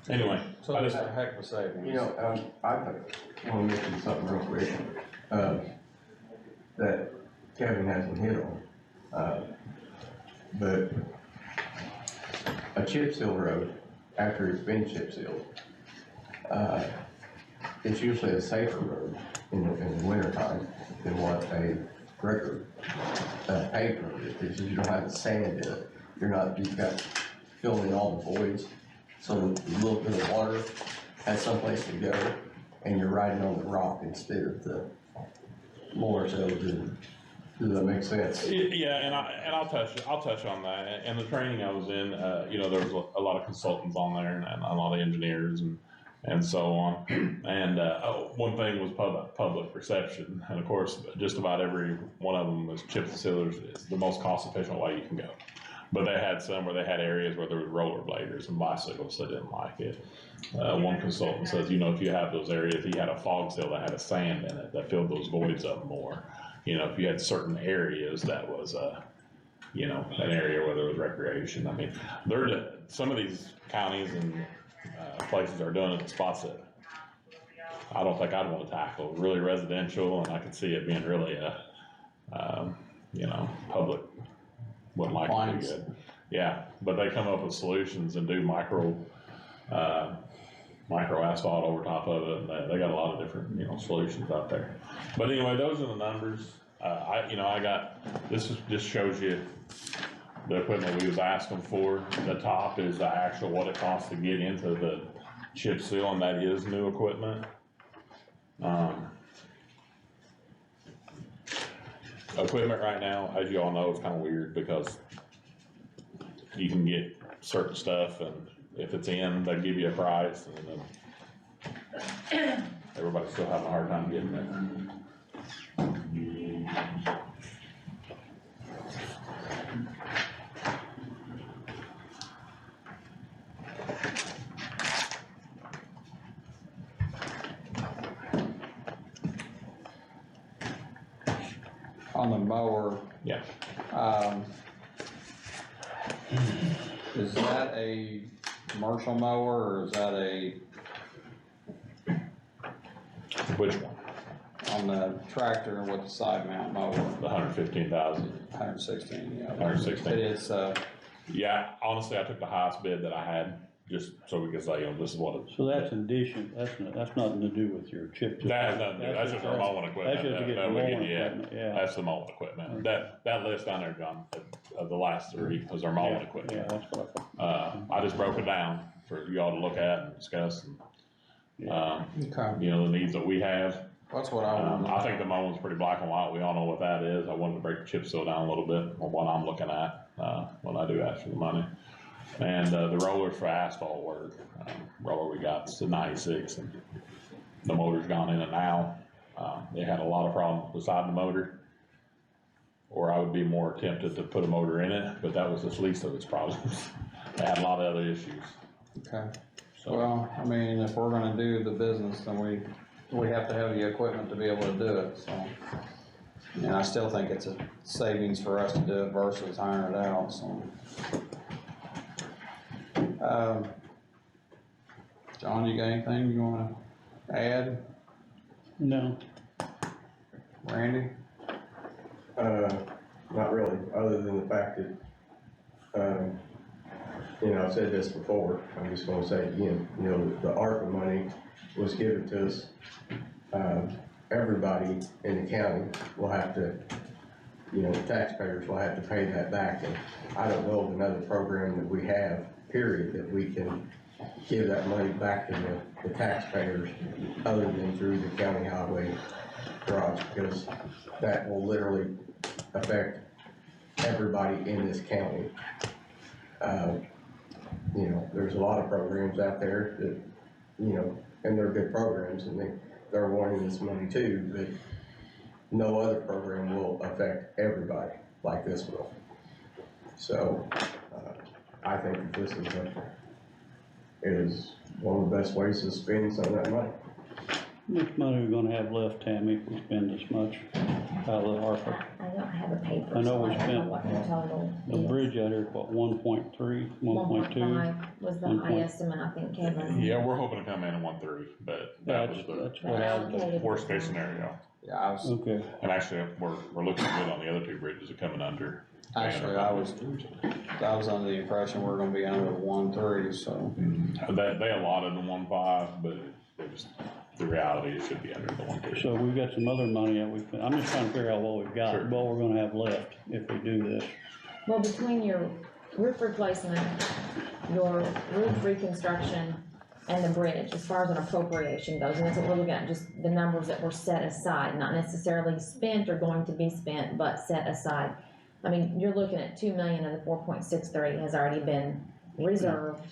Anyway. So it's a heck of a savings. I want to mention something real quick, that Kevin hasn't hit on. But a chip seal road, after it's been chip sealed, it's usually a safer road in the wintertime than what a regular paved road is, because you don't have the sand in it. You've got filling in all the voids, so a little bit of water has someplace to go, and you're riding on the rock instead of the more so than Does that make sense? Yeah, and I'll touch on that, and the training I was in, you know, there was a lot of consultants on there and a lot of engineers and so on. And, one thing was public perception, and of course, just about every one of them was chip sealers is the most cost efficient way you can go. But they had some where they had areas where there was rollerbladers and bicycles that didn't like it. One consultant says, you know, if you have those areas, he had a fog seal that had a sand in it that filled those voids up more. You know, if you had certain areas that was, you know, an area where there was recreation. I mean, some of these counties and places are doing it in spots that I don't think I'd want to tackle. Really residential, and I could see it being really you know, public wouldn't like it too good. Yeah, but they come up with solutions and do micro asphalt over top of it, and they got a lot of different, you know, solutions out there. But anyway, those are the numbers. This just shows you the equipment we was asking for. The top is the actual what it costs to get into the chip seal, and that is new equipment. Equipment right now, as you all know, is kind of weird because you can get certain stuff, and if it's in, they give you a price, and then everybody's still having a hard time getting it. On the mower, Yeah. is that a commercial mower or is that Which one? on the tractor with the side mount mower? The 115,000, 116, yeah. 116. It is, Yeah, honestly, I took the highest bid that I had, just so we could say, you know, this is what it. So that's addition, that's nothing to do with your chip. That has nothing to do, that's just our mowing equipment. That's just to get That the we mowing get, yeah. equipment, yeah. That's the mowing equipment. That list down there, John, of the last three was our mowing equipment. Yeah, that's what I thought. I just broke it down for y'all to look at and discuss, and, okay, you know, the needs that we have. that's what I want. I think the mowing's pretty black and white, we all know what that is. I wanted to break the chip seal down a little bit on what I'm looking at, when I do ask for the money. And, the rollers for asphalt work, roller we got is the 96, and the motor's gone in and out. They had a lot of problems beside the motor, or I would be more tempted to put a motor in it, but that was the least of its problems. They had a lot of other issues. Okay, So, well, I mean, if we're gonna do the business, then we have to have the equipment to be able to do it, so. And I still think it's a savings for us to do it versus hiring it out, so. John, you got anything you wanna add? No, Randy? Not really, other than the fact that, you know, I've said this before, I'm just gonna say it again, you know, the ARPA money was given to us. Everybody in the county will have to, you know, the taxpayers will have to pay that back, and I don't know of another program that we have, period, that we can give that money back to the taxpayers other than through the county highway garage, because that will literally affect everybody in this county. You know, there's a lot of programs out there that, you know, and they're good programs, and they're wanting this money too, but no other program will affect everybody like this will. So, I think that this is one of the best ways to spend some of that money. how much money are we gonna have left, Tammy, if we spend this much out of the ARPA? I don't have a paper, I know so we I don't know spent what the total The is. bridge out here, what, 1.3, 1.2? 1.5 was the 1. high estimate, I think, Kevin. yeah, we're hoping to come in at 1.3, but that was That's the what I Allocated. worst case scenario. Yeah, I was, Okay, And actually, we're looking good on the other two bridges that are coming under. actually, I was under the impression we're gonna be under 1.3, so. They allotted the 1.5, but it was, the reality, it should be under the 1.3. so we've got some other money that I'm just trying to figure out what we've got, Sure. what we're gonna have left if we do this. Well, between your roof replacement, your roof reconstruction, and the bridge, as far as an appropriation goes, and that's what we're looking at, just the numbers that were set aside, not necessarily spent or going to be spent, but set aside. I mean, you're looking at 2 million of the 4.63 has already been reserved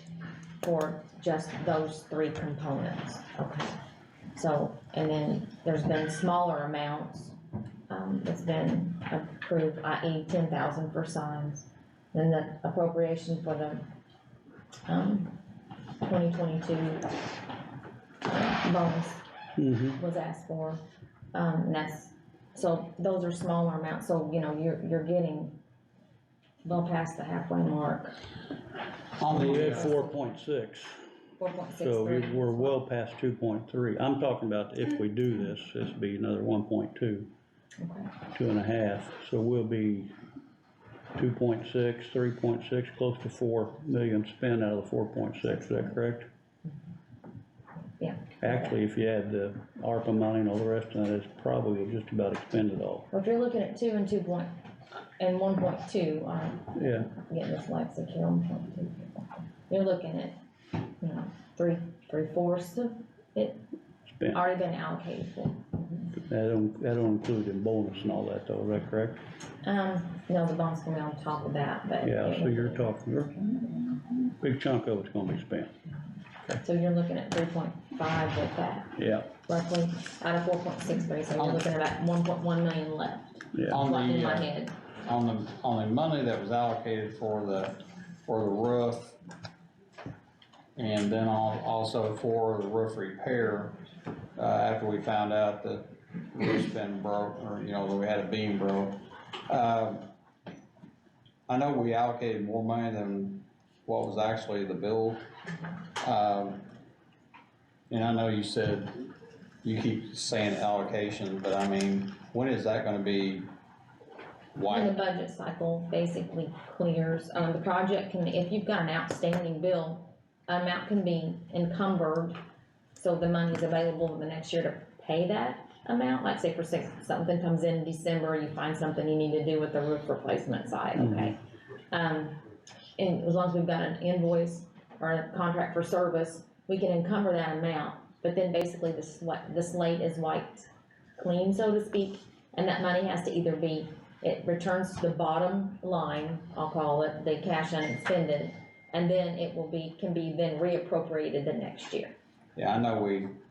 for just those three components, okay? So, and then there's been smaller amounts, that's been approved, i.e. 10,000 for signs. Then the appropriation for the, 2022 bonus was asked for, and that's, so those are smaller amounts, so, you know, you're getting well past the halfway mark, On We the, had 4.6, 4.63. so we're well past 2.3. I'm talking about if we do this, this would be another 1.2, Okay. 2.5, so we'll be 2.6, 3.6, close to 4 million spent out of the 4.6, is that correct? Yeah. Actually, if you add the ARPA money and all the rest of that, it's probably just about expended all. Well, if you're looking at 2 and 1.2, Yeah, getting this lexic here, 1.2. You're looking at, you know, three-fourths of it spent. already been allocated for. That don't include in bonus and all that though, is that correct? No, the bonus will be on top of that, but. Yeah, so you're talking, big chunk of it's gonna be spent. So you're looking at 3.5 with that, Yeah, roughly, out of 4.63, so you're looking at about 1.1 million left, yeah. on in my the, head. on the money that was allocated for the roof, and then also for the roof repair, after we found out that the roof's been broke, or, you know, that we had a beam broke. I know we allocated more money than what was actually the bill. And I know you said, you keep saying allocation, but I mean, when is that gonna be When the wiped? budget cycle basically clears, the project can, if you've got an outstanding bill, amount can be encumbered, so the money is available the next year to pay that amount, like say for something comes in December, you find something you need to do with the roof replacement side, okay? And as long as we've got an invoice or a contract for service, we can encumber that amount, but then basically the slate is wiped clean, so to speak, and that money has to either be, it returns to the bottom line, I'll call it, the cash unexpended, and then it will be, can be then reappropriated the next year. Yeah, I know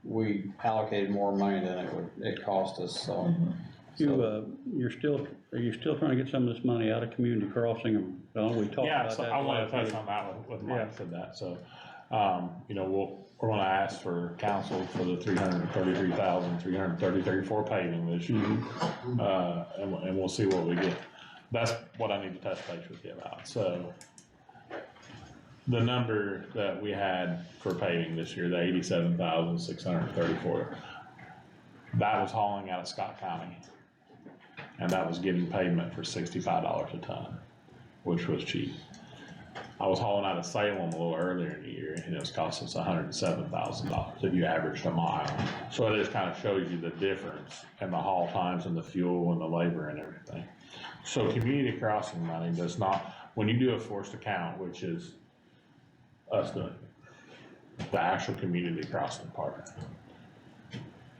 we allocated more money than it cost us, so. Are you still trying to get some of this money out of community crossing? We talked Yeah, about so that. I wanna last touch meeting. on that with Mike Yeah. said that, so, you know, we're gonna ask for council for the 334 paving this year. And we'll see what we get. That's what I need to touch base with you about, so. The number that we had for paving this year, the 87,634, that was hauling out of Scott County. And that was getting pavement for $65 a ton, which was cheap. I was hauling out of Salem a little earlier in the year, and it was costing us $107,000 if you averaged a mile. So it just kind of shows you the difference in the haul times and the fuel and the labor and everything. So community crossing money does not, when you do a forced account, which is us doing it, the actual community crossing part,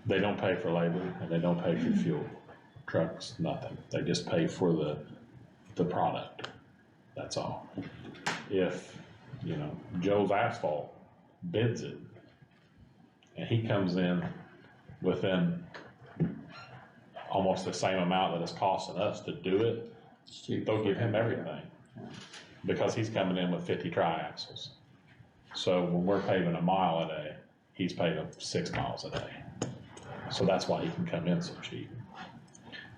they don't pay for labor and they don't pay for fuel, trucks, nothing. They just pay for the product. That's all. If, you know, Joe's Asphalt bids it and he comes in within almost the same amount that it's costing us to do it, they'll give him everything because he's coming in with 50 triaxles. So when we're paving a mile a day, he's paving 6 miles a day. So that's why he can come in so cheap.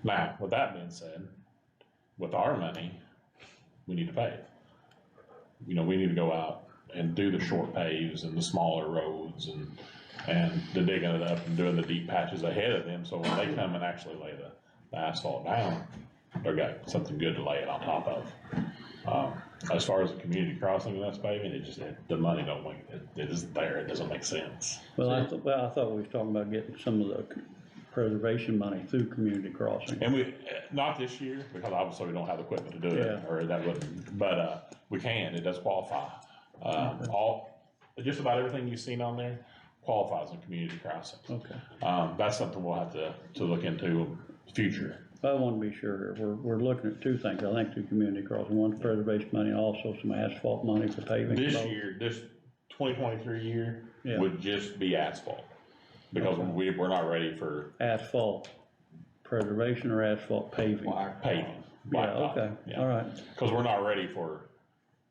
Now, with that being said, with our money, we need to pay it. You know, we need to go out and do the short paves and the smaller roads and the digging it up and doing the deep patches ahead of them, so when they come and actually lay the asphalt down, they've got something good to lay it on top of. As far as the community crossing and that's paving, the money don't make, it isn't there, it doesn't make sense. Well, I thought we was talking about getting some of the preservation money through community crossing. And we, not this year, because obviously we don't have the equipment to do it, Yeah. or that wouldn't, but, we can, it does qualify. All just about everything you've seen on there qualifies in community crossing. Okay. That's something we'll have to look into in the future. I want to be sure, we're looking at two things, I think, two community crossing, one's preservation money, also some asphalt money for paving. This both. year, this 2023 year Yeah. would just be asphalt. Because we're not ready for Asphalt preservation or asphalt paving? paving. Yeah, blacktop. okay, Yeah. all right. Cause we're not ready for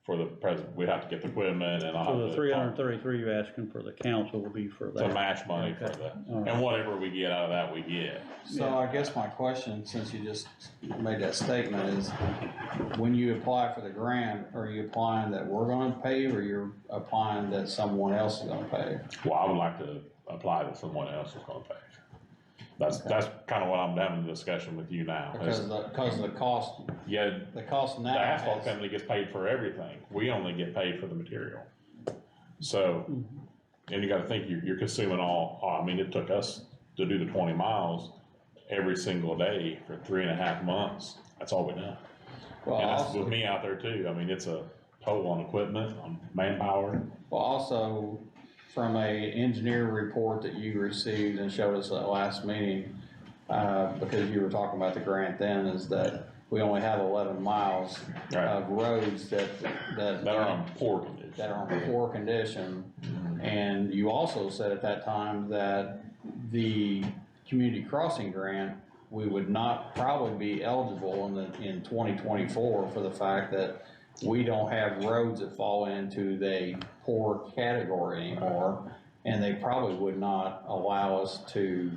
the present, we'd have to get the equipment and I'll have So to. the 333 you're asking for the council will be for To that? match money for Okay. the, All right. and whatever we get out of that, we get. So I guess my question, since you just made that statement, is when you apply for the grant, are you applying that we're gonna pay, or you're applying that someone else is gonna pay? Well, I would like to apply that someone else is gonna pay. That's kind of what I'm having a discussion with you now. is, Because the cost, Yeah, the cost now the asphalt has, company gets paid for everything. We only get paid for the material. So, and you gotta think, you're consuming I mean, it took us to do the 20 miles every single day for 3.5 months. That's all we done. well, And that's also, with me out there too. I mean, it's a total on equipment, on manpower. well, also, from a engineer report that you received and showed us at last meeting, because you were talking about the grant then, is that we only have 11 miles Right. of roads that. That are on poor condition. That are in poor condition. And you also said at that time that the community crossing grant, we would not probably be eligible in 2024 for the fact that we don't have roads that fall into the poor category anymore, and they probably would not allow us to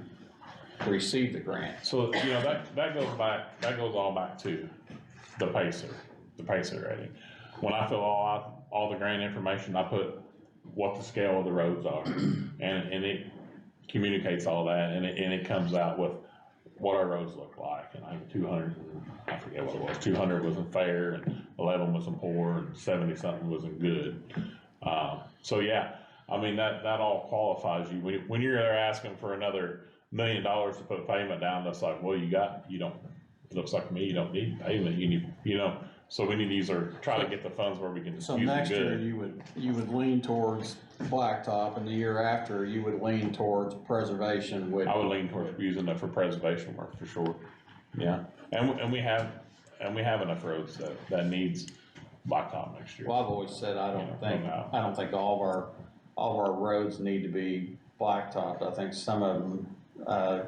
receive the grant. So, you know, that goes all back to the pacer rating. When I fill all the grant information, I put what the scale of the roads are, and it communicates all that, and it comes out with what our roads look like, and I think 200, I forget what it was, 200 wasn't fair, and 11 wasn't poor, and 70 something wasn't good. So yeah, I mean, that all qualifies you. When you're there asking for another $1 million to put pavement down, that's like, well, you don't, it looks like to me, you don't need pavement, you need, so we need to try to get the funds where we can use So them next year, good. you would lean towards blacktop, and the year after, you would lean towards preservation, which. I would lean towards using it for preservation work for sure, yeah. And we have enough roads that needs blacktop next year. Well, I've always said, I don't think all of our roads need to be blacktopped. I think some of them,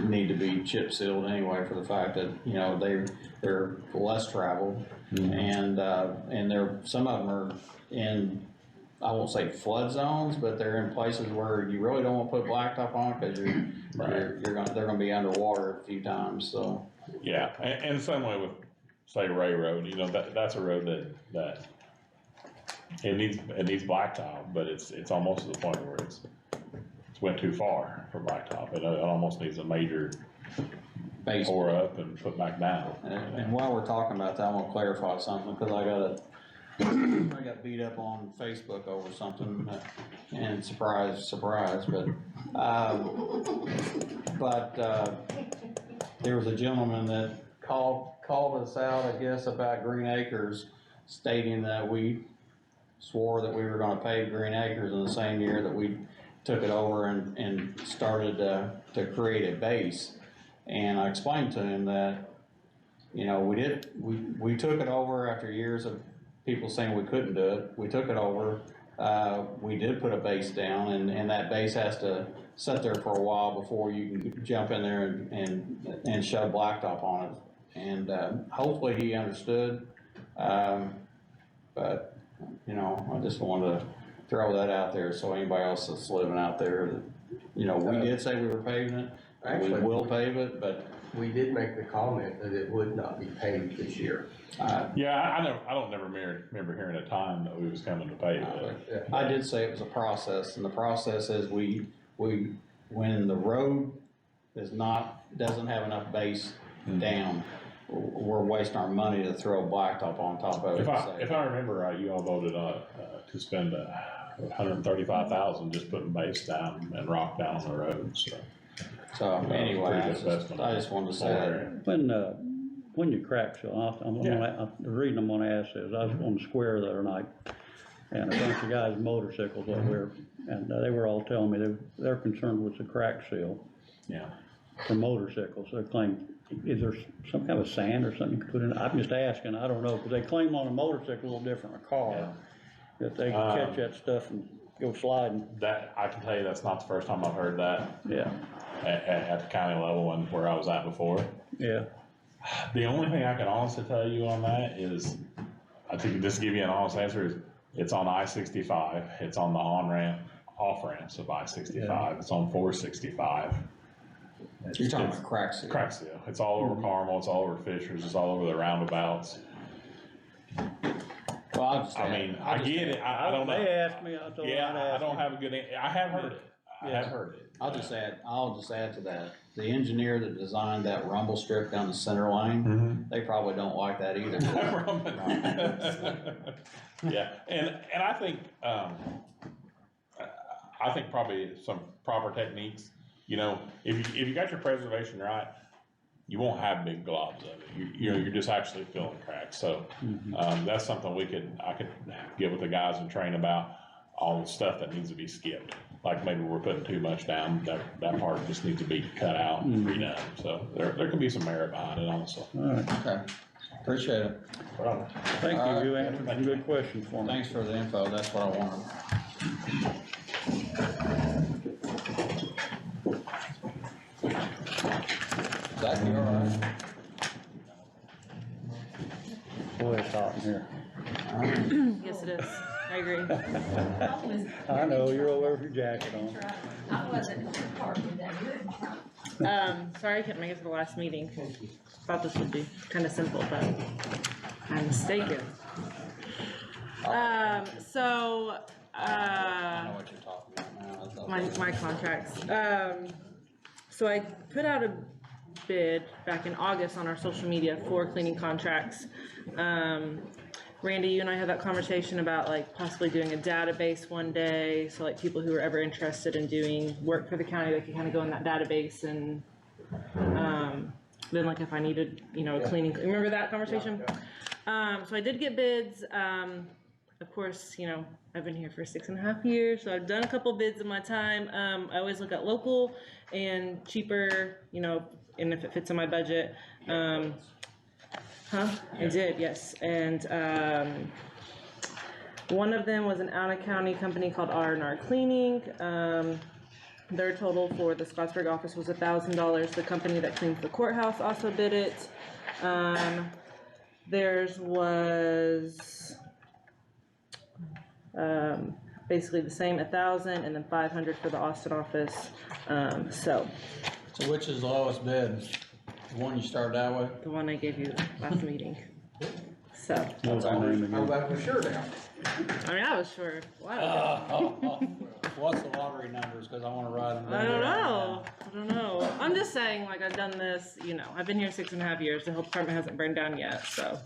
need to be chip sealed anyway for the fact that, they're less traveled. And some of them are in, I won't say flood zones, but they're in places where you really don't want to put blacktop on, cause they're gonna be underwater a few times, so. Yeah, and the same way with, say, Ray Road, that's a road that it needs blacktop, but it's almost to the point where it's went too far for blacktop. It almost needs a major Base. pour up and put back down. And while we're talking about that, I want to clarify something, because I got beat up on Facebook over something, and surprise, but there was a gentleman that called us out, I guess, about Green Acres, stating that we swore that we were gonna pave Green Acres in the same year that we took it over and started to create a base. And I explained to him that, we took it over after years of people saying we couldn't do it. We took it over, we did put a base down, and that base has to sit there for a while before you can jump in there and shove blacktop on it. And hopefully he understood, but, I just wanted to throw that out there so anybody else that's living out there that, we did say we were paving it, we Actually, will pave it, but. we did make the comment that it would not be paved this year. Yeah, I don't never remember hearing a time that we was coming to pay it. I did say it was a process, and the process is when the road doesn't have enough base down, we're wasting our money to throw blacktop on top of it. If I remember right, you all voted to spend $135,000 just putting base down and rock down on the road, so. So anyway, Pretty good investment. I just wanted to say that. When you crack, so the reason I'm gonna ask is, I was on the square the other night, and a bunch of guys' motorcycles over there, and they were all telling me they're concerned with the crack seal Yeah. for motorcycles. They claim, is there some kind of sand or something you could put in? I'm just asking, I don't know, because they claim on a motorcycle a little different than a car, that they can catch that stuff and go sliding. That, I can tell you, that's not the first time I've heard that Yeah, at the county level and where I was at before. yeah. The only thing I can honestly tell you on that is, I think just to give you an honest answer, is it's on I-65, it's on the on-ramp, off-ramps of I-65, it's on 465. You're talking about crack seal. Crack seal, it's all over Carmel, it's all over Fishers, it's all over the roundabouts. Well, I'll just I add- mean, I'll I just get add- it, I don't know. They asked me, I told them I'd Yeah, I ask don't you. have a good, I have heard it, I have heard it. I'll just add to that, the engineer that designed that rumble strip down the center line, they probably don't like that either. Yeah, and I think, I think probably some proper techniques, you know, if you got your preservation right, you won't have big globs of it, you're just actually filling cracks, so, that's something I could get with the guys and train about, all the stuff that needs to be skipped. Like maybe we're putting too much down, that part just needs to be cut out and redone, so there can be some merit behind it, honestly. All right, Okay, appreciate it. thank All right. you, you answered some good questions for me. Thanks for the info, that's what I wanted. Zach, you all right? Boy, it's hot in here. Yes, it is. I agree. I know, you're over there with your jacket on. I wasn't parked that good. Sorry I couldn't make it to the last meeting. Thought this would be kind of simple, but I'm mistaken. So, I know what you're talking about now. my contracts. So I put out a bid back in August on our social media for cleaning contracts. Randy, you and I had that conversation about like possibly doing a database one day, so like people who are ever interested in doing work for the county, they can kind of go in that database and, then like if I needed, you know, a cleaning, remember that conversation? So I did get bids, of course, you know, I've been here for 6.5 years, so I've done a couple bids in my time. I always look at local and cheaper, you know, and if it fits in my budget. I did, yes. And one of them was an out-of-county company called R&R Cleaning. Their total for the Scottsburg office was $1,000. The company that cleans the courthouse also bid it. Theirs was basically the same, 1,000, and then 500 for the Austin office. So So which is the lowest bid? The one you started out with? the one I gave you last meeting. So, What was her name again? that for sure now. I mean, I was sure. Wow. What's the lottery numbers, cause I wanna ride them. I don't know. I don't know. I'm just saying, like, I've done this, you know, I've been here 6.5 years. The health department hasn't burned down yet, so.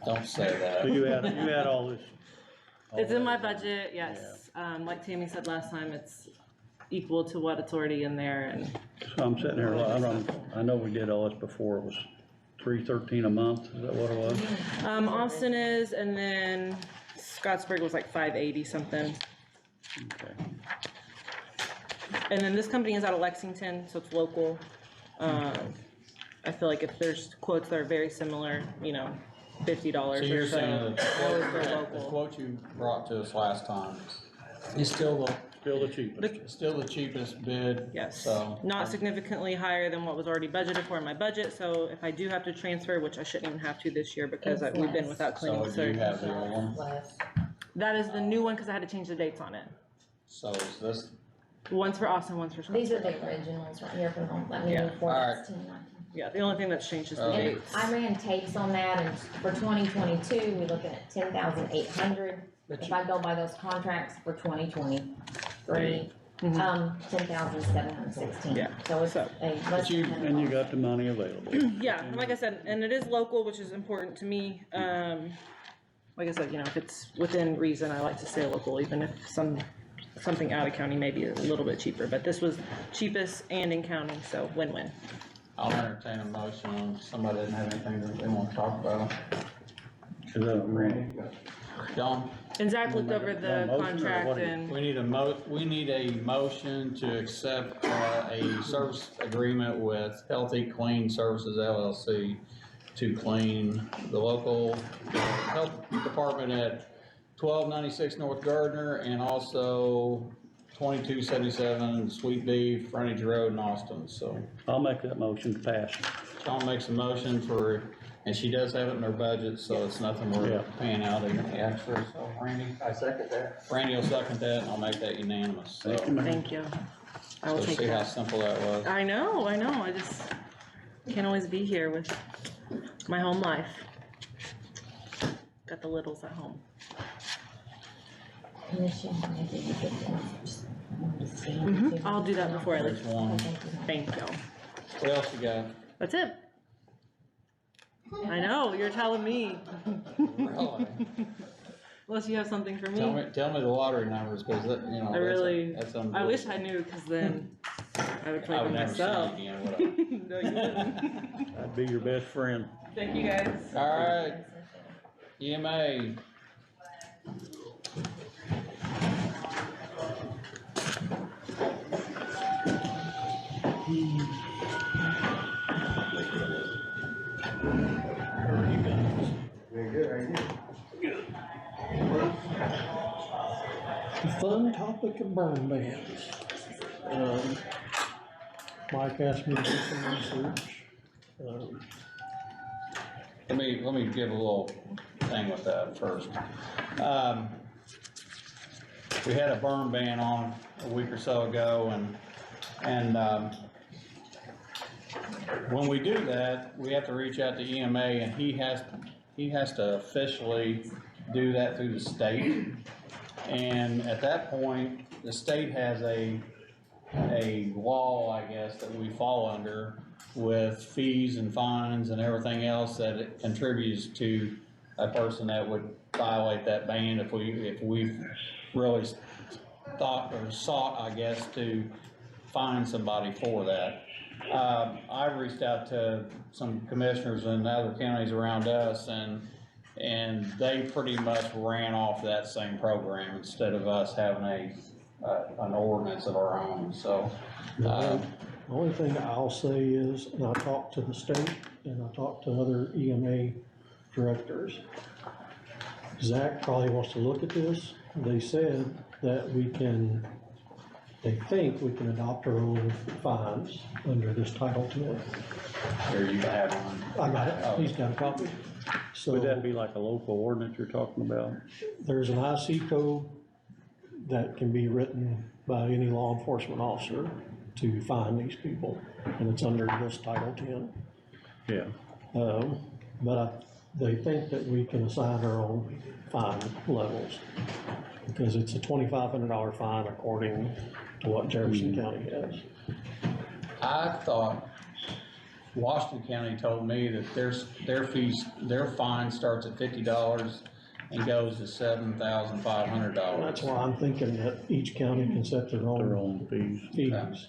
Don't say that. So you had all this. It's in my budget, yes. Like Tammy said last time, it's equal to what it's already in there, and So I'm sitting here, I know we did all this before, it was $313 a month, is that what it was? Austin is, and then Scottsburg was like 580 something. Okay. And then this company is out of Lexington, so it's local. I feel like if there's quotes that are very similar, you know, $50 So or you're so. saying the always go quote, the local. quote you brought to us last time is still Still the cheapest. the cheapest bid? Yes, So. not significantly higher than what was already budgeted for in my budget, so if I do have to transfer, which I shouldn't even have to this year because It's we've been less. without So cleaning, do you so. have the old one? Less. That is the new one, cause I had to change the dates on it. So is this, One's for Austin, one's for These are Scottsburg. the originals right here from home, let me Yeah, move forward, alright. it's 1019. Yeah, the only thing that's changed is the Okay. And dates. I ran tapes on that, and for 2022, we're looking at 10,800. but If you, I go by those contracts for 2023, Mhm. 10,716. Yeah, So it's so- a less you- than And you $10. got the money available. Yeah, and like I said, and it is local, which is important to me. Like I said, you know, if it's within reason, I like to stay local, even if something out of county may be a little bit cheaper. But this was cheapest and in county, so win-win. I'll entertain a motion, if somebody doesn't have anything that they wanna talk about. Is that Randy? John? And Zach looked over the Motion or contract what do you- and, We need a motion to accept, a service agreement with Healthy Clean Services LLC to clean the local health department at 1296 North Gardner and also 2277 Sweet Beef, Frontage Road in Austin, so. I'll make that motion to pass. Sean makes a motion for, and she does have it in her budget, so it's nothing we're Yeah. paying out any extra, so Randy? I second that. Randy will second that, and I'll make that unanimous, so. thank you. I will So take see how that. simple that was. I know, I just can't always be here with my home life. Got the littles at home. I'll do that before I leave. There's one. Thank you. What else you got? That's it. I know, you're telling me. Really? Unless you have something for Tell me. me the lottery numbers, cause that, you know. I really, that's I wish I knew, cause then I would play I by would never see myself. you again, would I? No, you wouldn't. I'd be your best friend. Thank you, guys. Alright, EMA. Doing good, ain't you? The fun topic of burn bans. Mike asked me to do some research. Let me give a little thing with that first. We had a burn ban on a week or so ago, and when we do that, we have to reach out to EMA, and he has to officially do that through the state. And at that point, the state has a law, I guess, that we fall under with fees and fines and everything else that it contributes to a person that would violate that ban if we really thought or sought, I guess, to fine somebody for that. I reached out to some commissioners in other counties around us, and they pretty much ran off that same program instead of us having an ordinance of our own, so. The only thing I'll say is, and I talked to the state and I talked to other EMA directors. Zach probably wants to look at this. They said that they think we can adopt our own fines under this Title 10. Here, you have one. I got it, he's got a copy. Would that So be like a local ordinance you're talking about? there's an IC code that can be written by any law enforcement officer to fine these people, and it's under this Title 10. Yeah. But they think that we can assign our own fine levels, because it's a $2,500 fine according to what Jefferson County has. I thought Washington County told me that their fine starts at $50 and goes to $7,500. That's why I'm thinking that each county can set their Their own own fees. fees.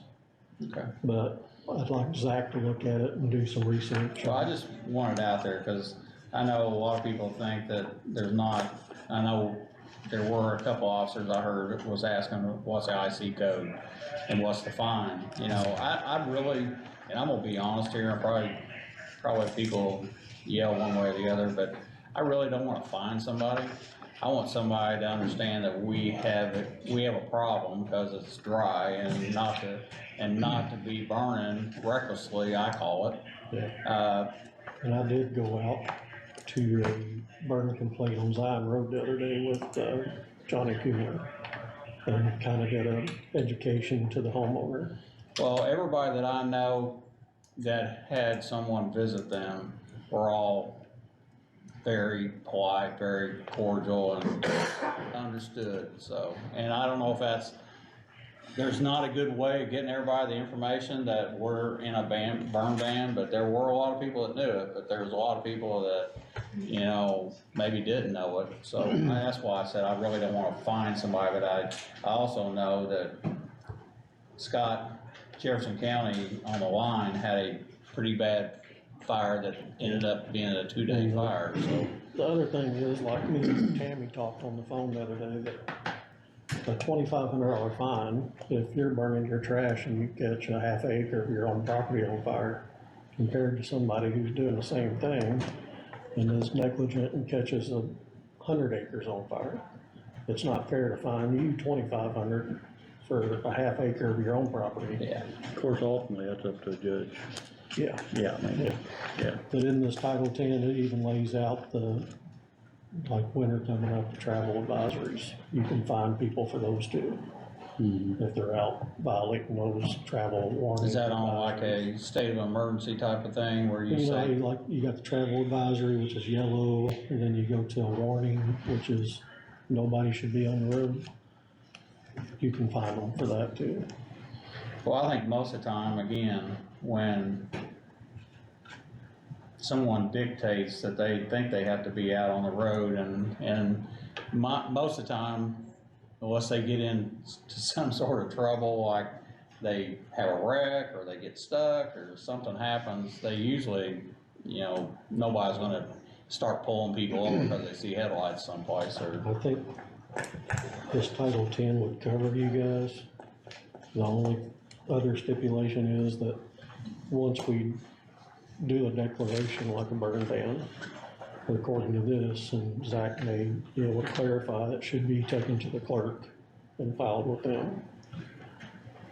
Okay. But I'd like Zach to look at it and do some research. Well, I just want it out there because I know a lot of people think that there's not. I know there were a couple officers I heard was asking what's the IC code and what's the fine. You know, I really, and I'm gonna be honest here, and probably people yell one way or the other, but I really don't want to fine somebody. I want somebody to understand that we have a problem because it's dry and not to be burning recklessly, I call it. And I did go out to a burn complaint on Zion Road the other day with Johnny Coomer, and kind of did an education to the homeowner. Well, everybody that I know that had someone visit them were all very polite, very cordial, and understood, so. And I don't know if there's not a good way of getting everybody the information that we're in a burn ban, but there were a lot of people that knew it, but there was a lot of people that, you know, maybe didn't know it. So that's why I said I really don't want to fine somebody, but I also know that Jefferson County on the line had a pretty bad fire that ended up being a 2-day fire, so the other thing is, like me and Tammy talked on the phone the other day, that a $2,500 fine, if you're burning your trash and you catch a half acre of your own property on fire, compared to somebody who's doing the same thing and is negligent and catches 100 acres on fire. It's not fair to fine you $2,500 for a half acre of your own property. Yeah. Of course, ultimately, that's up to a judge. Yeah. Yeah, I mean, yeah. But in this Title 10, it even lays out the, like winter coming up, the travel advisories. You can fine people for those too, if they're out violating those travel warnings. Is that on like a state of emergency type of thing where you You know, say, like, you got the travel advisory, which is yellow, and then you go to a warning, which is nobody should be on the road. You can fine them for that too. well, I think most of the time, again, when someone dictates that they think they have to be out on the road and most of the time, unless they get into some sort of trouble, like they have a wreck or they get stuck or something happens, they usually, you know, nobody's gonna start pulling people over because they see headlights someplace or. I think this Title 10 would cover you guys. The only other stipulation is that once we do a declaration like a burn ban, according to this, and Zach may be able to clarify, it should be taken to the clerk and filed with them.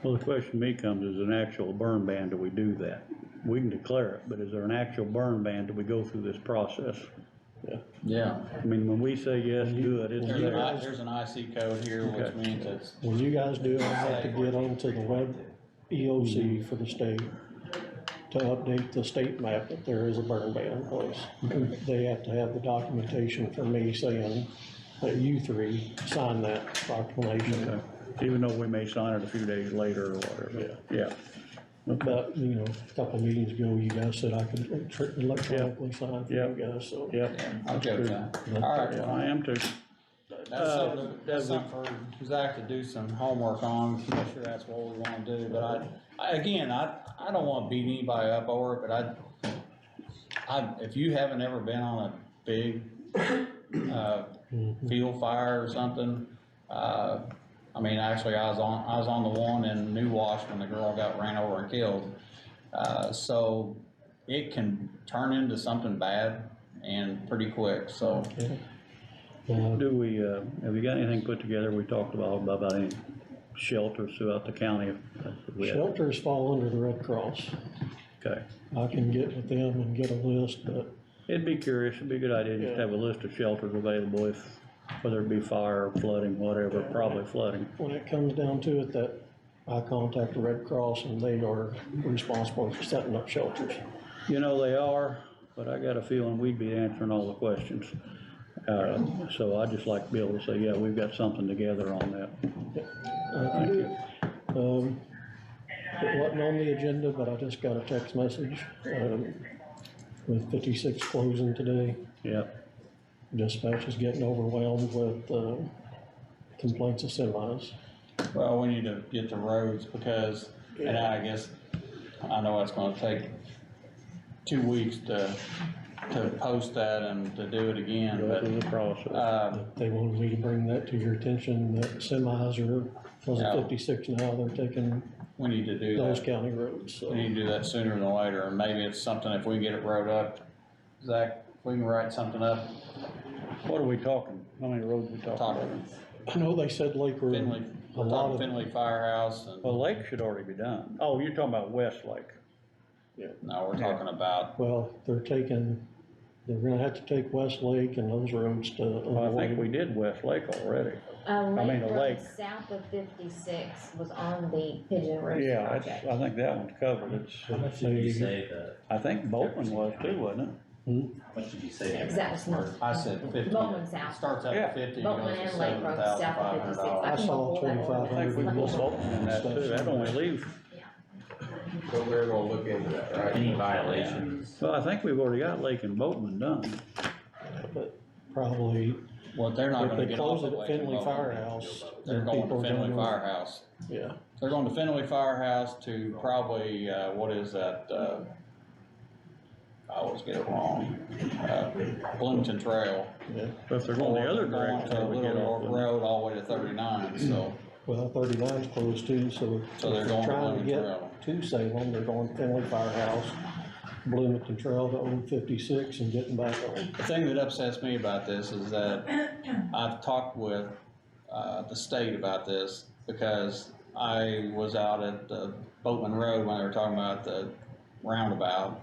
Well, the question to me comes, is an actual burn ban, do we do that? We can declare it, but is there an actual burn ban, do we go through this process? Yeah. I mean, when we say yes, good, it's There's there. there's an IC code here, which Okay. means it's, When you guys do it, I have to get onto the web EOC for the state to update the state map that there is a burn ban in place. They have to have the documentation from me saying that you three signed that proclamation. Okay. Even though we may sign it a few days later or whatever. Yeah. But, you know, a couple of meetings ago, you guys said I could electronically sign for you guys, so. Yep. I'm okay with that. All right, Yeah, I am too. that's something for Zach to do some homework on, I'm sure that's what we wanna do, but I don't wanna beat anybody up over it, but if you haven't ever been on a big, field fire or something, I mean, actually, I was on the one in New Wash when the girl got ran over and killed. So it can turn into something bad and pretty quick, so. Do we, have you got anything put together, we talked about any shelters throughout the county? Shelters fall under the Red Cross. Okay. I can get with them and get a list, but It'd be curious, it'd be a good idea just to have a list of shelters available if, whether it be fire, flooding, whatever, probably flooding. when it comes down to it, that I contact the Red Cross and they are responsible for setting up shelters. You know, they are, but I got a feeling we'd be answering all the questions. So I'd just like to be able to say, yeah, we've got something together on that. Thank you. It wasn't on the agenda, but I just got a text message, with 56 closing today. Yep. Dispatch is getting overwhelmed with, complaints of semis. Well, we need to get the roads because, and I guess, I know it's gonna take 2 weeks to post that and to do it again, Go but, through the process. They wanted me to bring that to your attention, that semis are, was Yeah. it 56 now, they're taking we need to do those that. county roads, so. We need to do that sooner than later, and maybe it's something, if we can get it wrote up, Zach, if we can write something up, What are we talking? How many roads we talking about? talking I know they said Lakewood, Finley, a we're lot talking of, Finley Firehouse and, Well, Lake should already be done. Oh, you're talking about Westlake. no, we're talking about, well, they're gonna have to take Westlake and those roads to. Well, I think we did Westlake already. Lake mean, the Road lake. south of 56 was on the Pigeon Rouge Yeah, project. I think that one's covered. It's, How much did you say I think Bolton was too, wasn't it? how much did you say? the Exactly. amounts were? I said 50. Boatman South. Starts Yeah. at 50, Boatman goes to and Lake Road south of 56. $7,500. I can saw pull that one. I think we put Bolton in that too. That only leaves, So we're gonna look into that, right? Any violations? well, I think we've already got Lake and Boatman done. But probably, Well, they're not if gonna they get off close of it at Lake and Finley Boatman. Firehouse, They're then going people to are gonna Finley go. Firehouse. Yeah, They're going to Finley Firehouse to probably, what is that, I always get it wrong, Bloomington Trail. But if they're going the other Going direction, to they would Little get York off. Road all the way to 39, so, Well, 39's closed too, so if So they're they're going to trying to Bloomington get Trail. to Salem, they're going Finley Firehouse, Bloomington Trail to Old 56 and getting back on. the thing that upsets me about this is that I've talked with, the state about this, because I was out at the Boatman Road when they were talking about the roundabout,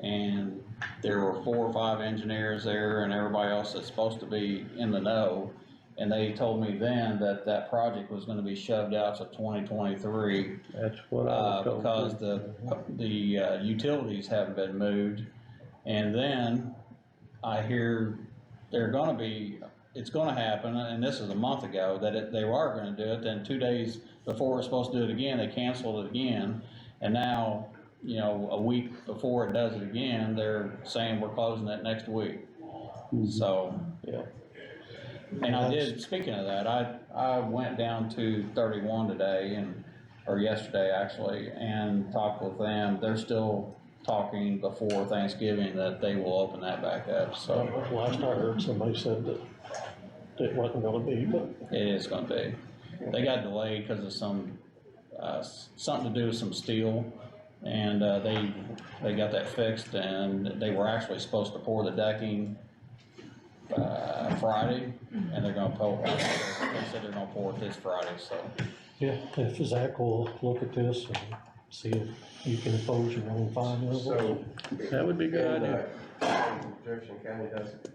and there were 4 or 5 engineers there and everybody else that's supposed to be in the know, and they told me then that that project was gonna be shoved out to 2023, That's what I was told. because the utilities haven't been moved. And then I hear they're gonna be, it's gonna happen, and this is a month ago, that they are gonna do it, then 2 days before we're supposed to do it again, they canceled it again. And now, you know, a week before it does it again, they're saying we're closing it next week. So, Yeah. and I did, speaking of that, I went down to 31 today or yesterday actually, and talked with them. They're still talking before Thanksgiving that they will open that back up, so Last I heard, somebody said that it wasn't gonna be, but it is gonna be. They got delayed because of some, something to do with some steel, and, they got that fixed, and they were actually supposed to pour the decking, Friday, and they're gonna pour, they said they're gonna pour it this Friday, so. yeah, if Zach will look at this and see if you can impose your own fine level. So. That would be a good in, idea. Jefferson County does it,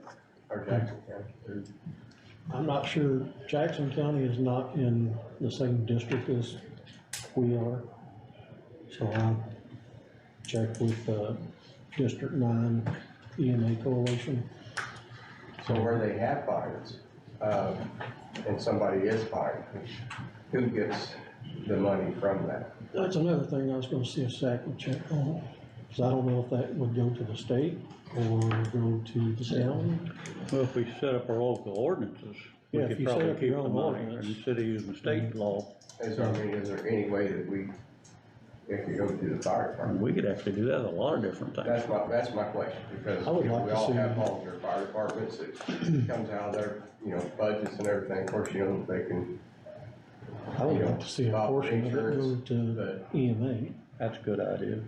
or Jackson County, or I'm not sure, Jackson County is not in the same district as we are. So I'll check with, District 9 EMA Coalition. so where they have fines, and somebody is fined, who gets the money from that? That's another thing I was gonna see if Zach would check on, cause I don't know if that would go to the state or go to the county. Well, if we set up our local ordinances, we Yeah, if could you set probably up keep your the own money ordinance. instead of using state law. Is there any way that we, if you go to the fire department? We could actually do that with a lot of different things. That's my question, because I would you know, like we to all see- have volunteer fire departments that comes out of their, you know, budgets and everything, of course, you know, they can, I would like to see a Offer portion of it go insurance, to but EMA, That's a good idea.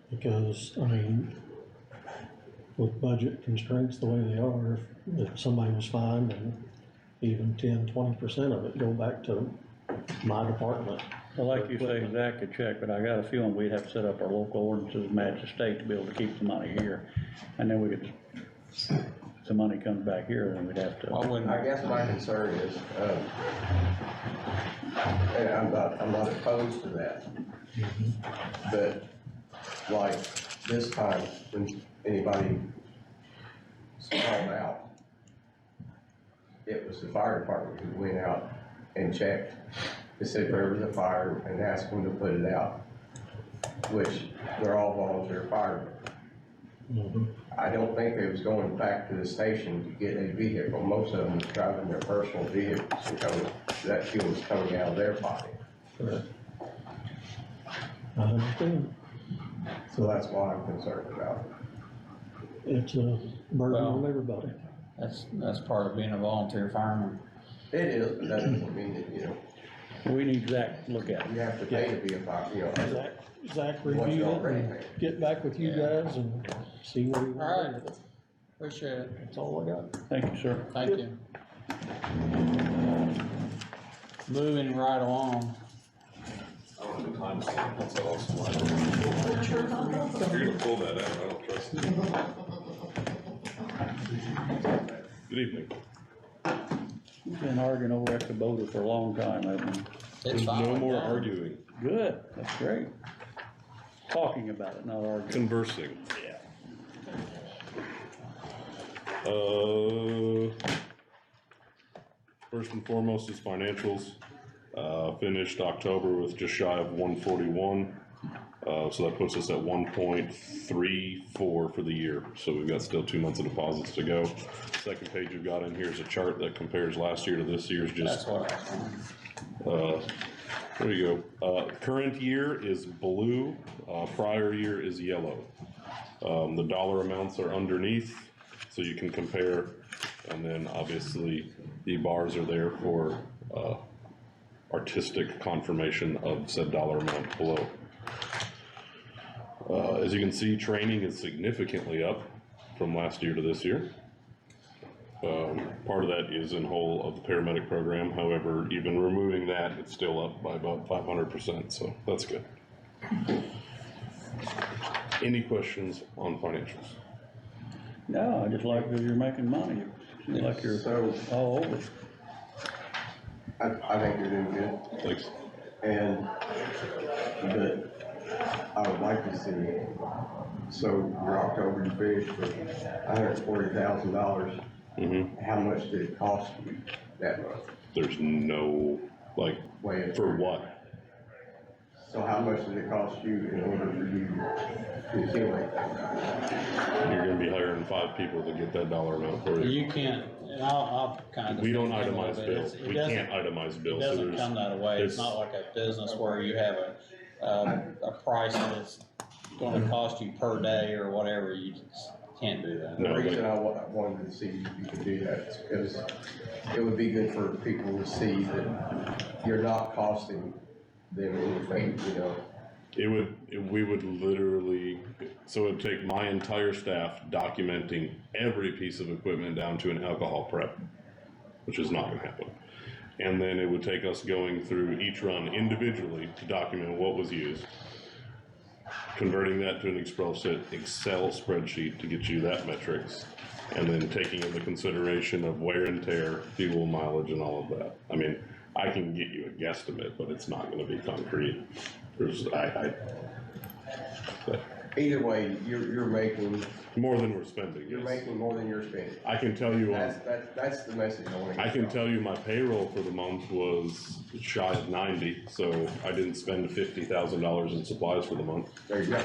because, I mean, with budget constraints the way they are, if somebody was fined and even 10-20% of it go back to my department. Well, like you say, Zach could check, but I got a feeling we'd have to set up our local ordinances, match the state to be able to keep the money here. And then we could, if the money comes back here, then we'd have I to. wouldn't, I guess my concern is, and I'm not opposed to that. But like this time, when anybody called out, it was the fire department who went out and checked to see if there was a fire and asked them to put it out, which they're all volunteer firemen. I don't think they was going back to the station to get a vehicle. Most of them was driving their personal vehicles, and that fuel was coming out of their pocket. I understand, So that's why I'm concerned about it. it's a burden on Well- everybody. that's part of being a volunteer fireman. It is, but that doesn't mean that, you know, We need Zach to look at it. you have to pay to be a fire, you know. Zach Once review you're it already and paid. get back with you Yeah. guys and see where you All want right. to with it. Appreciate it, That's all I got. Thank you, sir. thank you. Moving right along. I don't have a time stamp, that's all. If you're gonna pull that out, I don't trust you. Good evening. We've been arguing over that Kubota for a long time, haven't we? It's There's fine. no more arguing, Good, that's great. Talking about it, not arguing. conversing. Yeah. First and foremost is financials. Finished October with just shy of 141. So that puts us at 1.34 for the year. So we've got still 2 months of deposits to go. Second page you've got in here is a chart that compares last year to this year's. That's Just what I was there you go. Current year is blue. Prior year is yellow. The dollar amounts are underneath, so you can compare, and then obviously the bars are there for, artistic confirmation of said dollar amount below. As you can see, training is significantly up from last year to this year. Part of that is in whole of the paramedic program, however, even removing that, it's still up by about 500%, so that's good. Any questions on financials? No, I just like that you're making money. Seems like you're So, all over. I think you're doing good, Thanks. and, but I would like to see, so your October you finished with $140,000. Mm-hmm. How much did it cost you that month? There's no, like, Way for what? So how much did it cost you in order for you to accumulate that? You're gonna be hiring 5 people to get that dollar amount for you. You can't, and I'll kind of. We don't defend it a little itemize bit. bills. It We doesn't- can't itemize bills. It So doesn't there's- come that way. It's there's- not like a business where you have a price that is gonna cost you per day or whatever. You just can't do that. The No, reason but- I wanted to see if you could do that is because it would be good for people to see that you're not costing them anything, you know? we would literally, so it'd take my entire staff documenting every piece of equipment down to an alcohol prep, which is not gonna happen. And then it would take us going through each run individually to document what was used, converting that to an Excel spreadsheet to get you that metrics, and then taking into consideration of wear and tear, fuel mileage, and all of that. I mean, I can get you a guesstimate, but it's not gonna be concrete. But Either way, you're making, more than we're spending, you're yes. making more than you're spending. I can tell you, That's the message I wanna get I can across. tell you my payroll for the month was shy of 90, so I didn't spend $50,000 in supplies for the month. There you go.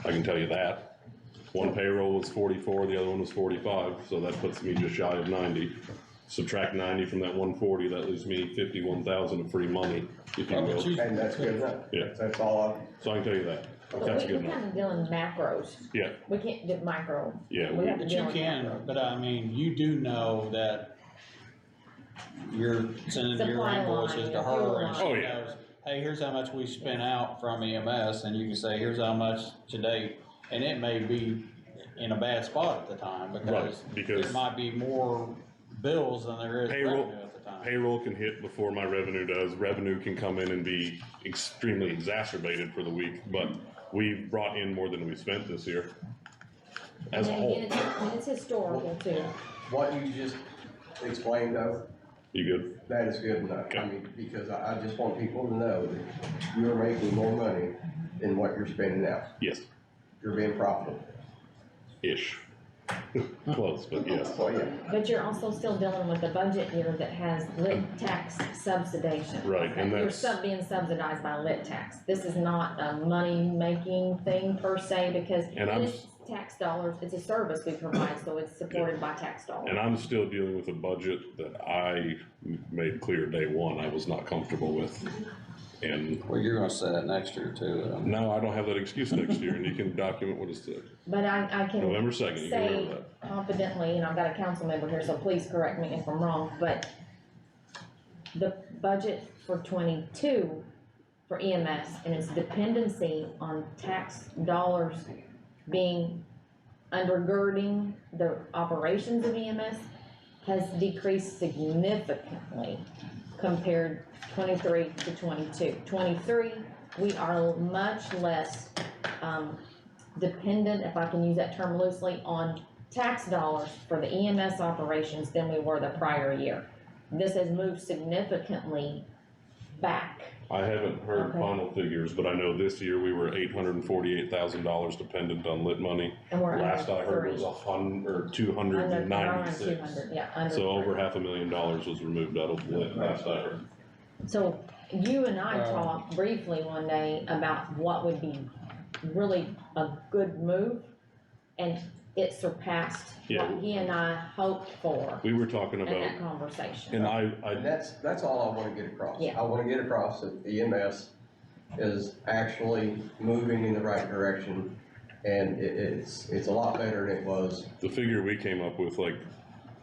I can tell you that. One payroll was 44, the other one was 45, so that puts me just shy of 90. Subtract 90 from that 140, that leaves me 51,000 of free money, if you will. And that's good enough. Yeah. That's all So I can tell you that. But That's we're good kind enough. of dealing macros. Yeah, We can't do micro. yeah. We have to But deal you with can, macro. but I mean, you do know that you're sending your Supply invoices line, to fuel her and line. she Oh, yeah. knows, hey, here's how much we spent out from EMS, and you can say, here's how much to date. And it may be in a bad spot at the time because Right, because- there might be more bills than there is Payroll- revenue at the time. Payroll can hit before my revenue does. Revenue can come in and be extremely exacerbated for the week, but we've brought in more than we spent this year as a And whole. again, it's historical too. What you just explained though, You good? that is good enough. I mean, because I just want people to know that you're making more money than what you're spending now. Yes, You're being profitable. ish. Close, but yes. So, yeah. But you're also still dealing with a budget year that has lit tax subsidization. Right, and You're that's- being subsidized by lit tax. This is not a money-making thing per se, because And I'm- it's tax dollars, it's a service we provide, so it's supported by tax dollars. And I'm still dealing with a budget that I made clear day one I was not comfortable with. And Well, you're gonna say that next year too. no, I don't have that excuse next year, and you can document what it's to. But I can November 2nd, you can say remember that. confidently, and I've got a council member here, so please correct me if I'm wrong, but the budget for 22 for EMS and its dependency on tax dollars being undergirding the operations of EMS has decreased significantly compared 23 to 22. 23, we are much less dependent, if I can use that term loosely, on tax dollars for the EMS operations than we were the prior year. This has moved significantly back. I haven't heard Okay. final figures, but I know this year we were $848,000 dependent on lit money. And we're Last I under heard three. was Under, around 296. 200, yeah, under So over three. $500,000 was removed out of lit last I heard. So you and I talked briefly one day about what would be really a good move, and it surpassed Yeah. what he and I hoped for We were talking in that about, conversation. and And I, that's all I wanna get across. Yeah. I wanna get across that EMS is actually moving in the right direction And it's a lot better than it was. The figure we came up with, like,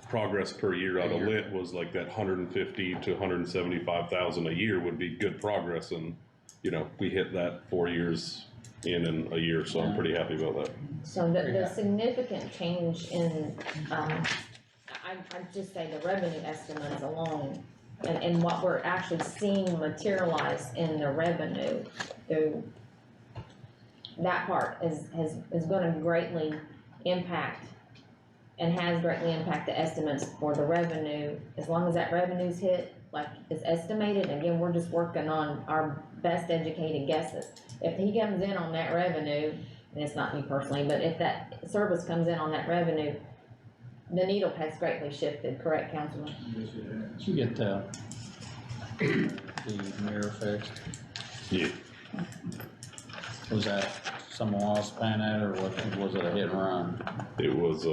progress per year out of lit was like that 150 to 175,000 a year would be good progress, and, you know, we hit that 4 years in a year, so I'm pretty happy about that. So the significant change in, I'd just say the revenue estimates alone, and what we're actually seeing materialize in the revenue through that part is gonna greatly impact and has greatly impacted the estimates for the revenue. As long as that revenue's hit, like is estimated, again, we're just working on our best educated guesses. If he comes in on that revenue, and it's not me personally, but if that service comes in on that revenue, the needle has greatly shifted, correct, Councilman? Did you get the mirror fixed? Yeah. Was that someone else paying that, or was it a hit and run? It was,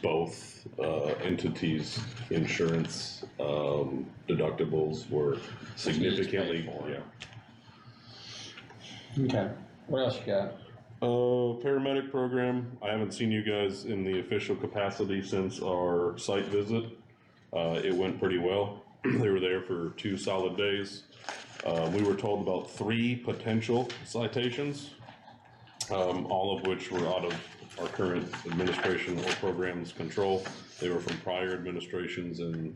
both, entities' insurance, deductibles were significantly, yeah. Okay, what else you got? Paramedic program, I haven't seen you guys in the official capacity since our site visit. It went pretty well. They were there for 2 solid days. We were told about 3 potential citations, all of which were out of our current administration or program's control. They were from prior administrations, and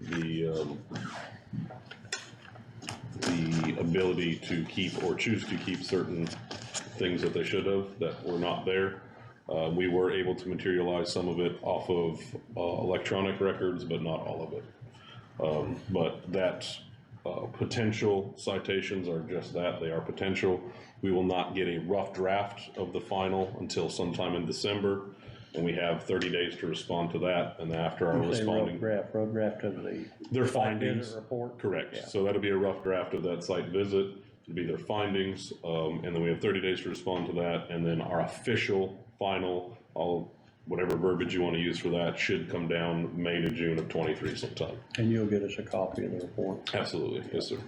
the ability to keep or choose to keep certain things that they should have that were not there. We were able to materialize some of it off of electronic records, but not all of it. But that potential citations are just that, they are potential. We will not get a rough draft of the final until sometime in December, and we have 30 days to respond to that, and after our responding. Rough draft of the. Their findings. Report. Correct, Yeah. so that'll be a rough draft of that site visit, it'll be their findings, and then we have 30 days to respond to that, and then our official, final, whatever verbiage you wanna use for that, should come down May to June of '23 sometime. And you'll get us a copy of the report. Absolutely, yes, sir.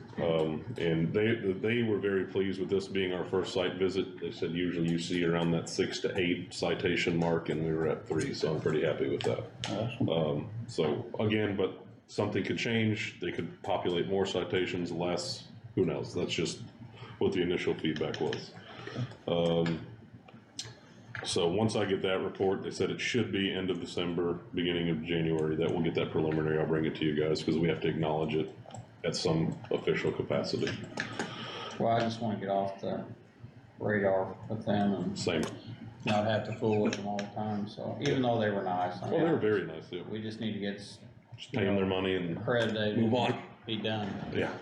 And they were very pleased with this being our first site visit. They said usually you see around that 6 to 8 citation mark, and we were at 3, so I'm pretty happy with that. Awesome. So again, but something could change. They could populate more citations, less, who knows? That's just what the initial feedback was. So once I get that report, they said it should be end of December, beginning of January, that we'll get that preliminary. I'll bring it to you guys because we have to acknowledge it at some official capacity. Well, I just wanna get off the radar with them and Same. not have to fool with them all the time, so, even though they were nice. I Well, they were mean, very nice, yeah. we just need to get Just pay them their money and accredited. move on. Be done. Yeah.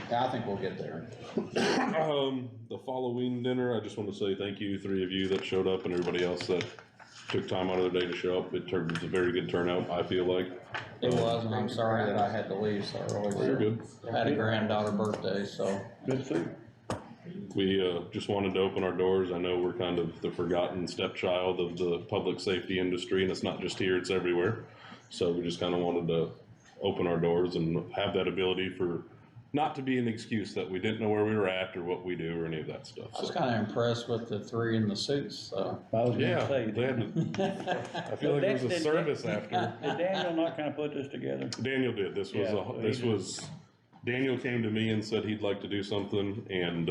Yeah, I think we'll get there. The Halloween dinner, I just want to say thank you, 3 of you that showed up and everybody else that took time out of their day to show up. It was a very good turnout, I feel like. It was, and I'm sorry that I had to leave so early. Well, you're good. I had a granddaughter birthday, so. Good thing. We just wanted to open our doors. I know we're kind of the forgotten stepchild of the public safety industry, and it's not just here, it's everywhere. So we just kind of wanted to open our doors and have that ability for, not to be an excuse that we didn't know where we were at or what we do or any of that stuff. I was So, kinda impressed with the 3 in the suits, so. I was yeah, gonna say. they had to, I feel like it was a service after. Did Daniel not kind of put this together? Daniel did. Daniel came to me and said he'd like to do something, and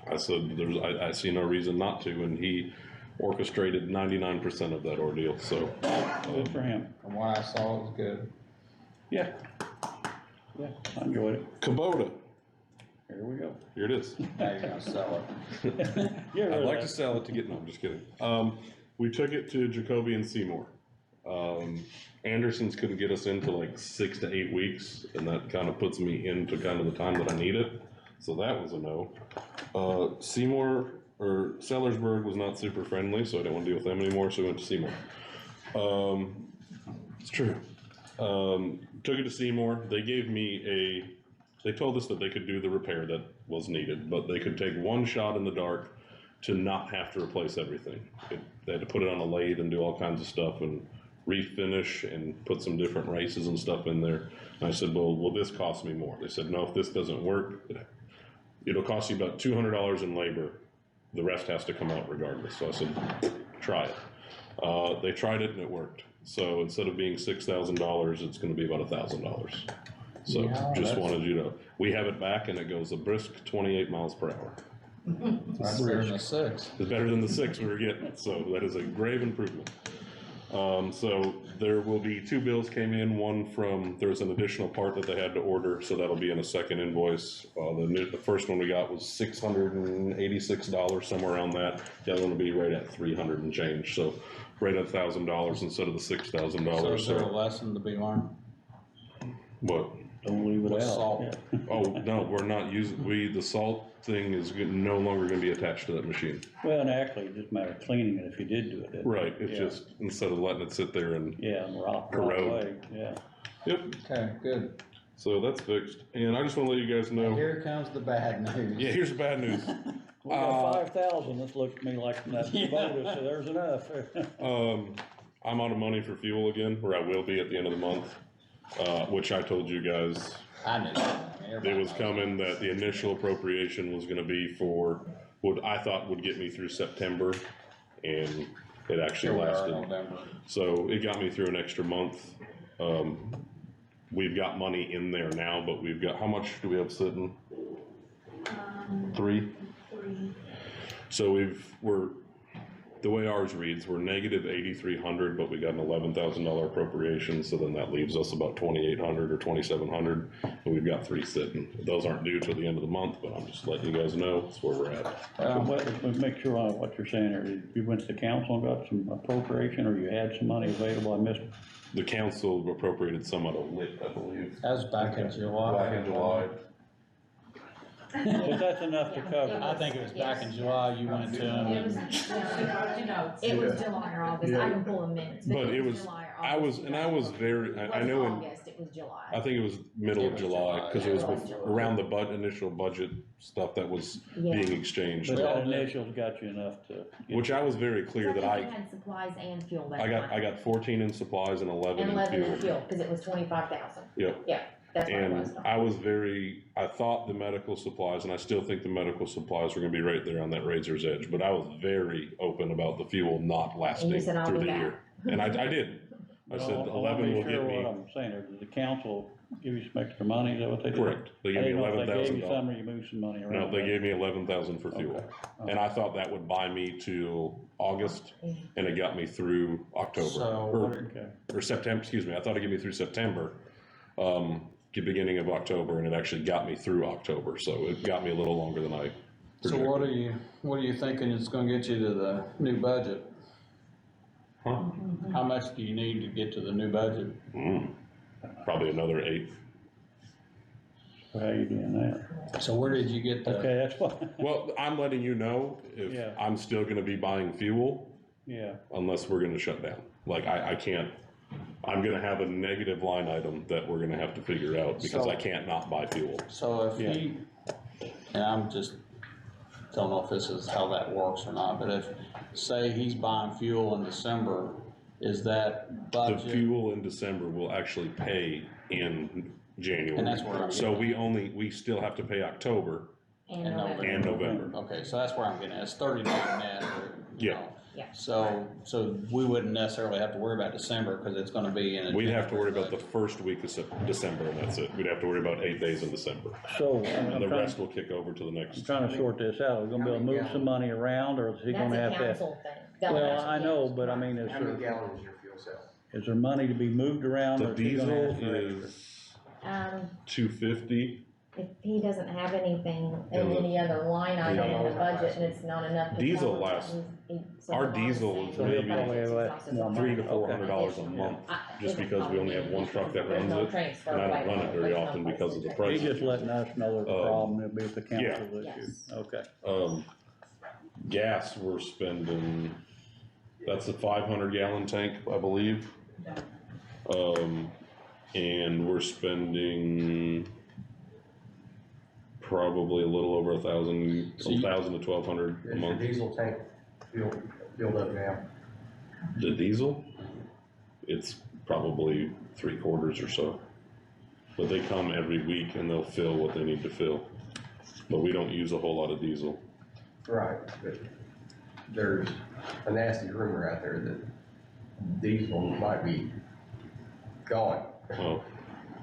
I said I see no reason not to, and he orchestrated 99% of that ordeal. So Good for him. From what I saw, it was good. Yeah. Yeah, I enjoyed it. Kubota, Here we go. here it is. Now you're gonna sell it. Yeah, I'd like to sell it to get. No, I'm just kidding. We took it to Jacoby and Seymour. Anderson's couldn't get us into like 6 to 8 weeks, and that kind of puts me into kind of the time that I need it. So that was a no. Seymour or Sellersburg was not super friendly, so I didn't want to deal with them anymore. So we went to Seymour. It's true. Took it to Seymour. They gave me they told us that they could do the repair that was needed, but they could take one shot in the dark to not have to replace everything. They had to put it on a lathe and do all kinds of stuff and refinish and put some different races and stuff in there. And I said, well, will this cost me more? They said, no, if this doesn't work, it'll cost you about $200 in labor the rest has to come out regardless. So I said, try it. They tried it and it worked. So instead of being $6,000, it's gonna be about $1,000. So Yeah, just that's- wanted you to, we have it back and it goes a brisk 28 miles per hour. That's better than 6. It's better than the 6 we were getting, so that is a grave improvement. So there will be 2 bills came in, one from, there was an additional part that they had to order, so that'll be in a second invoice. The first one we got was $686, somewhere around that. The other one will be right at 300 and change, so right at $1,000 instead of the So $6,000. is there a lesson to be learned? What? Don't leave it With out. salt. Yeah. Oh, no, we're not using, the salt thing is no longer gonna be attached to that machine. Well, and actually, it just matter of cleaning it if you did do it. doesn't it? Right, it's Yeah. just, instead of letting it sit there and, Yeah, and rock corrode. away, yeah. yep, Okay, good. so that's fixed. And I just wanna let you guys know, Here comes the bad news. yeah, here's the bad news. We got 5,000, this looked to me like that Yeah. bonus, so there's enough. I'm out of money for fuel again, or I will be at the end of the month, which I told you guys I knew that. it was coming, that the initial appropriation was gonna be for what I thought would get me through September, and it actually Here we are in lasted. November. So it got me through an extra month. We've got money in there now, but we've got, how much do we have sitting? 3? So we're, the way ours reads, we're negative 8,300, but we got an $11,000 appropriation, so then that leaves us about 2,800 or 2,700, and we've got 3 sitting. Those aren't due till the end of the month, but I'm just letting you guys know that's where we're at. Well, make sure on what you're saying here, you went to the council and got some appropriation, or you had some money available, I missed. The council appropriated some out of lit, I believe. That was back in July. Back in July. But that's enough to cover. I think it was back in July, you went to them. It was, it was July or August, I can pull the minutes. But it was, July or I was, August. and I was very, I know in, August, it was July. I think it was middle of It was July, July, cause it was yeah. around the initial budget stuff that was Yeah. being exchanged. But Well, that initial's got you enough to. Which I was very clear that So I I think you had supplies and fuel that got time. 14 in supplies and 11 And in 11 in fuel. fuel, cause it was 25,000. Yep. Yeah, that's what it was. And I was very, I thought the medical supplies, and I still think the medical supplies were gonna be right there on that razor's edge, but I was very open about the fuel not lasting said, "I'll through be the back." year. And I did. I said I wanna 11 be will sure get what me, I'm saying here, did the council give you some extra money, is that what they did? correct, they I gave me didn't know if they gave you $11,000. some or you moved some money around. No, they gave me 11,000 for fuel. Okay. And I thought that would buy me to August, and it got me through October, So, or, what- Okay. or September, excuse me, I thought it'd get me through September, beginning of October, and it actually got me through October, so it got me a little longer than I so projected. what are you thinking it's gonna get you to the new budget? Huh? How much do you need to get to the new budget? Probably another 8. So how you doing that? So where did you get the? Okay, that's what, Well, I'm letting you know if Yeah. I'm still gonna be buying fuel yeah, unless we're gonna shut down. Like, I can't, I'm gonna have a negative line item that we're gonna have to figure out because So- I can't not buy fuel. So if Yeah. he, and I'm just, don't know if this is how that works or not, but if, say he's buying fuel in December, is that The budget? fuel in December will actually pay in January. And that's where I'm So we still have to pay October And And November. and November. Okay, so that's where I'm getting at, it's 30 day net, or, you Yeah. know. Yeah. So we wouldn't necessarily have to worry about December, cause it's gonna be in. a We'd have to worry about the budget. first week of December, and that's it. We'd have to worry about 8 days in December. so And I'm the trying, rest will kick over to the I'm next. trying to sort this out, are we gonna be able to move some money around, or is he That's gonna a have to? council thing. That would Well, actually I be- know, but I mean, is How many there, gallons is your fuel cell? is there money to be moved around? The or is he gonna diesel ask for extra? is Um, 250. if he doesn't have anything in And the- any other line item in the budget and it's not enough to Diesel cover lasts- something, so our the bond diesel saying is the maybe budget's $300 exhausted, so $300 to it's $400 a additional. month, It's just because we only have one truck that runs it, transfer and I don't right run it now. very There's no often place because to of the transfer. price. He's just letting us know there's a problem, it'll be at the yeah. council's issue, Yes. okay. Gas, we're spending, that's a 500 gallon tank, I believe. And we're spending probably a little over 1,000 to 1,200 a Is your month. diesel tank filled up now? The diesel, it's probably 3/4 or so. But they come every week and they'll fill what they need to fill. But we don't use a whole lot of diesel. Right, but there's a nasty rumor out there that diesel might be gone, Well,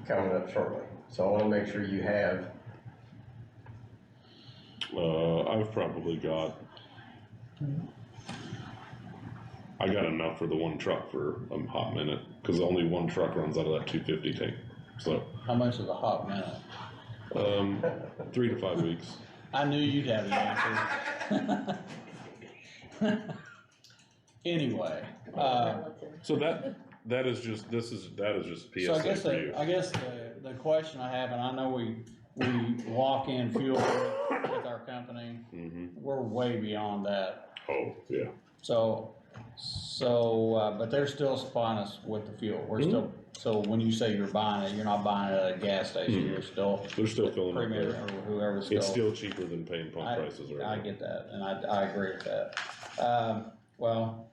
coming up shortly. So I wanna make sure you have, I've probably got, I got enough for the one truck for a hot minute, cause only one truck runs out of that 250 tank. So, How much is a hot minute? 3 to 5 weeks. I knew you'd have the answer. Anyway, So that is just a so I guess, PSA for you. the question I have, and I know we lock in fuel with our company, we're way beyond that. Oh, yeah. So, but they're still supplying us with the fuel, we're still, so when you say you're buying it, you're not buying it at a gas station, you're still. They're still filling up Premier there. or whoever's still. It's still cheaper than paying pump prices right now. I get that, and I agree with that. Well,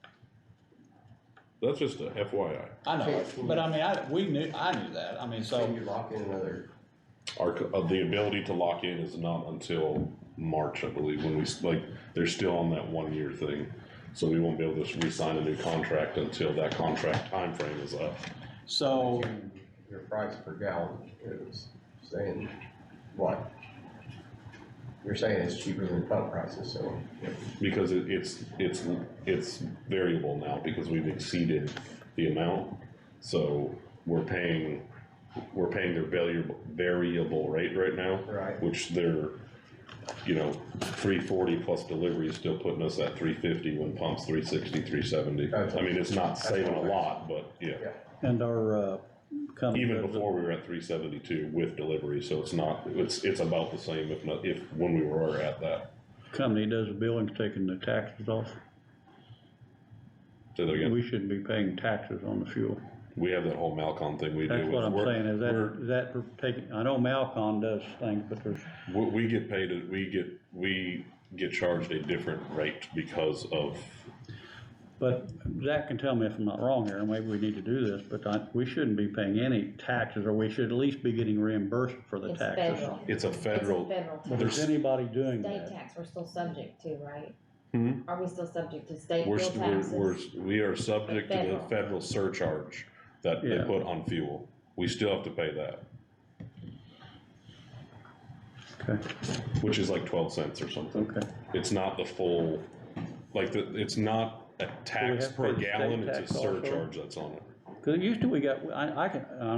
That's just a FYI. I know, but I mean, I knew that, I mean, so so, you lock in another, The ability to lock in is not until March, I believe, when they're still on that 1 year thing. So we won't be able to re-sign a new contract until that contract time frame is up. so, your price per gallon is saying what? You're saying it's cheaper than pump prices, so. Because it's variable now because we've exceeded the amount. So we're paying their variable rate right now. Right. Which they're, 340 plus delivery is still putting us at 350 when pump's 360, 370. I mean, it's not saving a lot, but yeah. And our, company. Even does before we were at 372 with delivery, so it's about the same when we were at that. Company does the billing's taking the taxes off. Say that again. We shouldn't be paying taxes on the fuel. We have that whole Malcon thing we do. That's what I'm saying, is that taking, I know Malcon does things, but there's, We get paid, we get charged a different rate because of, but Zach can tell me if I'm not wrong here, and maybe we need to do this, but we shouldn't be paying any taxes, or we should at least be getting reimbursed for the It's taxes. federal. it's a federal. It's a federal But tax. is anybody doing State that? tax, we're still subject to, right? Hmm? Are we still subject to state We're, bill we're, taxes? we are subject to the Federal. federal surcharge that they Yeah. put on fuel. We still have to pay that, Okay, which is like 12 cents or something. okay. It's not the full, it's not a tax have to per pay the state gallon, it's tax a also? surcharge that's on it. Cause it used to, and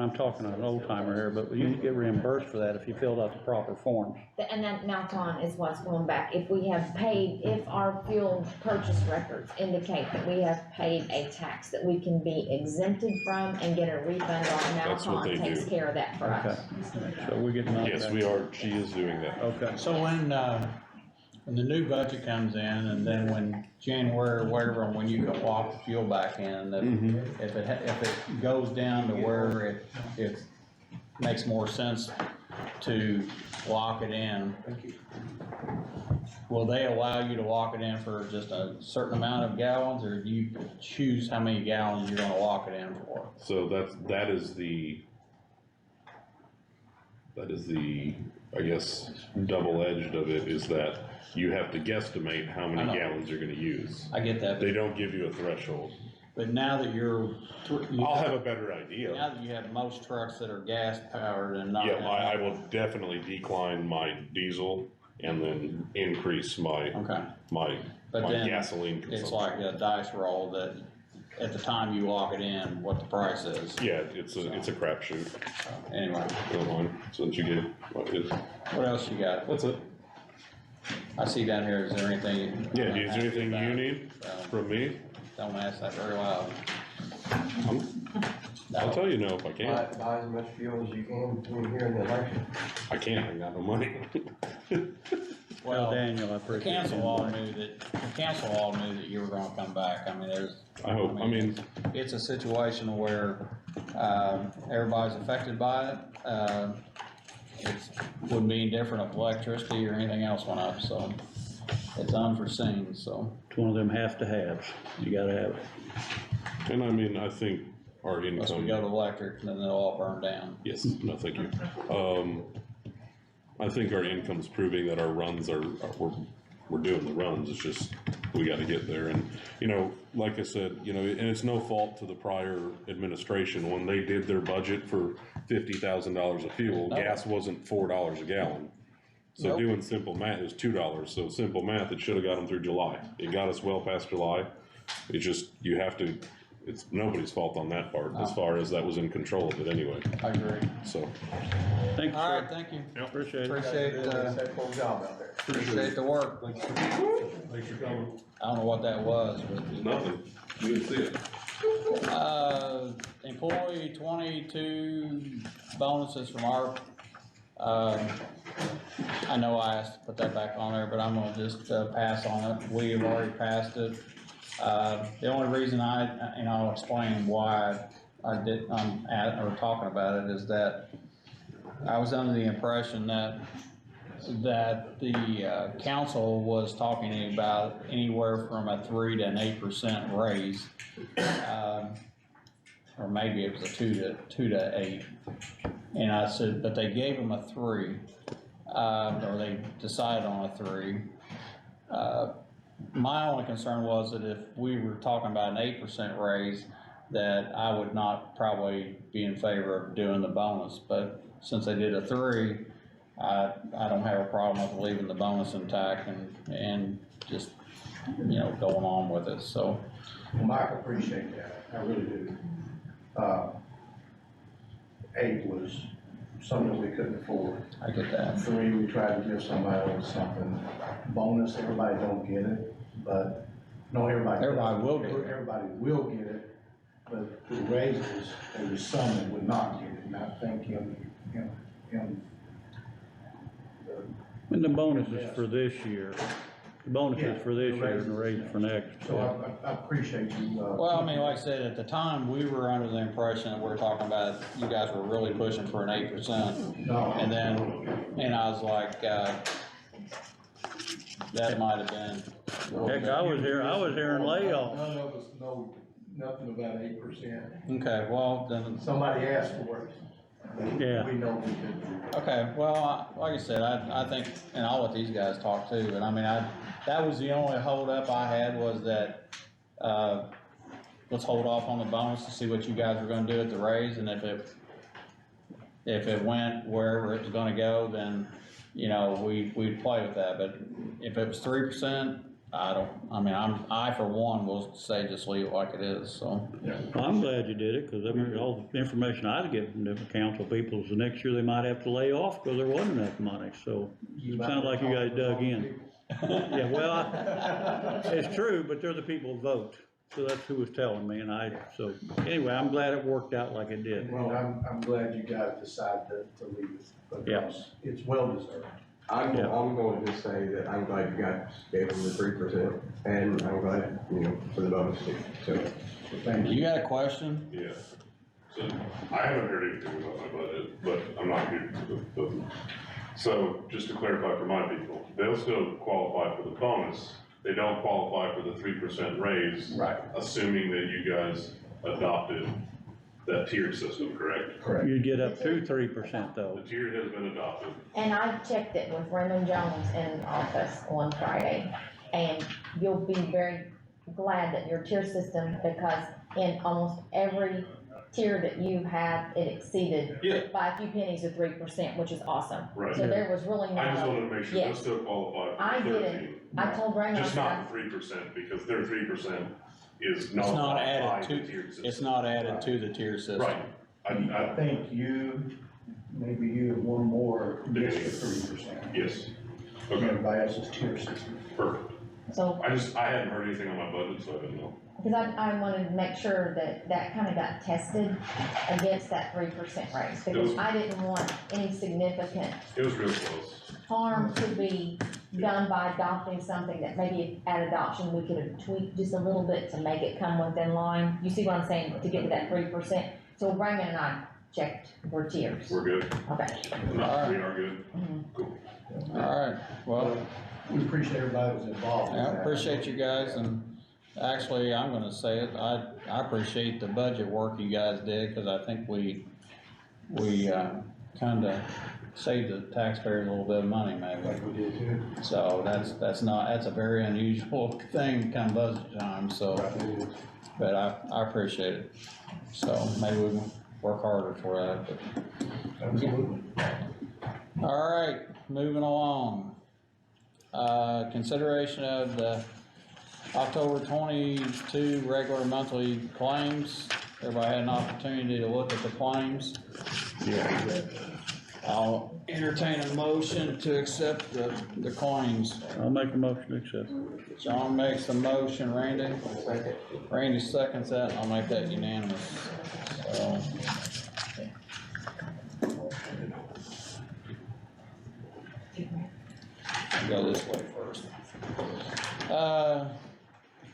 I'm talking to an old timer here, but we used to get reimbursed for that if you filled out the proper forms. And that Malcon is what's going back. If we have paid, if our fuel purchase records indicate that we have paid a tax that we can be exempted from and get a refund on, That's what they Malcon takes do. care of that for Okay, us. so we're getting. Yes, we are, she is doing that. Okay, so when the new budget comes in, and then when January, or whatever, when you lock the fuel back in, that if it goes down to where it makes more sense to lock it in, will they allow you to lock it in for just a certain amount of gallons, or do you choose how many gallons you're gonna lock it in for? So that is the, I guess, double-edged of it is that you have to guesstimate how I many know. gallons you're gonna use. I get that, They don't give you a threshold. but now that I'll have a better idea. now that you have most trucks that are gas powered and not. Yeah, I will definitely decline my diesel and then increase my Okay, my but then gasoline it's consumption. like a dice roll that at the time you lock it in, what the price is. Yeah, it's a crapshoot. Anyway, Don't mind, since you get what is. what else you got? That's it. I see down here, is there anything? Yeah, is there anything you need So, from me? don't ask that very loud. I'll tell you no if I can. buy as much fuel as you can between here and the election. I can't, I got no money. Well, Daniel, I the appreciate it. council all knew that you were gonna come back. I mean, I hope, I mean, it's a situation where, everybody's affected by it. It wouldn't be any different if electricity or anything else went up, so it's unforeseen, so. It's one of them have-to-haves, you gotta have it. and I mean, I think our Unless we income, go to electric, then they'll all burn down. yes, no, thank you. I think our income's proving that our runs we're we're doing the runs, it's just, we gotta get there, and, you know, like I said, you know, and it's no fault to the prior administration, when they did their budget for $50,000 of fuel, gas wasn't $4 a gallon. So Nope. doing simple math is $2, so simple math, it should've got them through July, it got us well past July, it's just, you have to, it's nobody's fault on that part, as far as that was in control of it anyway, I agree. so. Thank you, All right, sir. thank you. Appreciate it. Appreciate the work. Thanks for coming. I don't know what that was, but. Nothing, you didn't see it. Employee 22 bonuses from our, I know I asked to put that back on there, but I'm gonna just, pass on it. We have already passed it. The only reason and I'll explain why I did, or talking about it, is that I was under the impression that the, council was talking about anywhere from a 3 to an 8% raise. Or maybe it was a 2 to 8. And I said, but they gave them a 3, or they decided on a 3. My only concern was that if we were talking about an 8% raise, that I would not probably be in favor of doing the bonus, but since they did a 3, I don't have a problem with leaving the bonus intact and just, you know, going on with it, so. Mike, appreciate that, I really do. 8 was something we couldn't afford. I get that. 3, we tried to give somebody else something. Bonus, everybody don't get it, but, no, everybody. Everybody will get it. Everybody will get it, but the raises, there was some that would not get it, and I think And the bonus is for this year. The bonus is for this year and the raise for next. so I appreciate you. Well, I mean, like I said, at the time, we were under the impression that we were talking about, you guys were really pushing for an 8%. No. And I was like, that might have been. Heck, I was hearing layoffs. None of us know nothing about 8%. Okay, well, then, Somebody asked for it. Yeah. We know we did. okay, well, like I said, I think, and I'll let these guys talk too, but I mean, that was the only holdup I had, was that, let's hold off on the bonus to see what you guys were gonna do at the raise, and if it went wherever it was gonna go, then, you know, we'd play with that, but if it was 3%, I for one will say just leave it like it is, so. Well, I'm glad you did it, cause I mean, all the information I'd get from different council people is the next year they might have to lay off because there wasn't enough money, so it sounds like you guys dug in. Yeah, well, it's true, but they're the people who vote, so that's who was telling me, so anyway, I'm glad it worked out like it did. Well, I'm glad you guys decided to leave it, Yeah. because it's well deserved. I'm going to just say that I'm glad you guys gave them the 3%, and I'm glad, you know, for the bonus too, so. Thank you. You got a question? Yeah, so I haven't heard anything about my budget, but I'm not here to, so just to clarify for my people, they'll still qualify for the bonus, they don't qualify for the 3% raise. Right. Assuming that you guys adopted that tiered system, correct? Correct. You'd get up to 3% though. The tiered has been adopted. And I checked it with Raymond Jones in office on Friday, and you'll be very glad that your tier system, because in almost every tier that you have, it exceeded Yeah. by a few pennies of 3%, which is awesome. Right. So there was really no. I just wanted to make sure they'll Yes. still qualify I for the didn't. 13. I told Raymond, Just not the 3%, because their 3% is It's not nullified by added the to, tiered system. it's not added to the tier system. Right. I think maybe you and one more gets the 3%. Yes. Okay, Everybody else's tier system. perfect. so, I hadn't heard anything on my budget, so I didn't know. because I wanted to make sure that kind of got tested against that 3% raise, because I didn't want any significant It was real close. harm to be done by adopting something that maybe at adoption we could have tweaked just a little bit to make it come within line. You see what I'm saying, to get to that 3%? So Raymond and I checked for tiers. We're good? Okay. No, we are good? Mhm. Cool. All right, well, We appreciate everybody who was involved. in I that. appreciate you guys, and actually, I'm gonna say it, I appreciate the budget work you guys did, cause I think we kinda save the taxpayers a little bit of money maybe. Like we did too. So that's a very unusual thing come budget time, so, but I appreciate it. So maybe we can work harder for that, but. Absolutely. All right, moving along. Consideration of the October 22 regular monthly claims. Everybody had an opportunity to look at the claims. Yeah. I'll entertain a motion to accept the claims. I'll make a motion to accept. John makes a motion, Randy. Second. Randy seconds that, and I'll make that unanimous. So. I'll go this way first.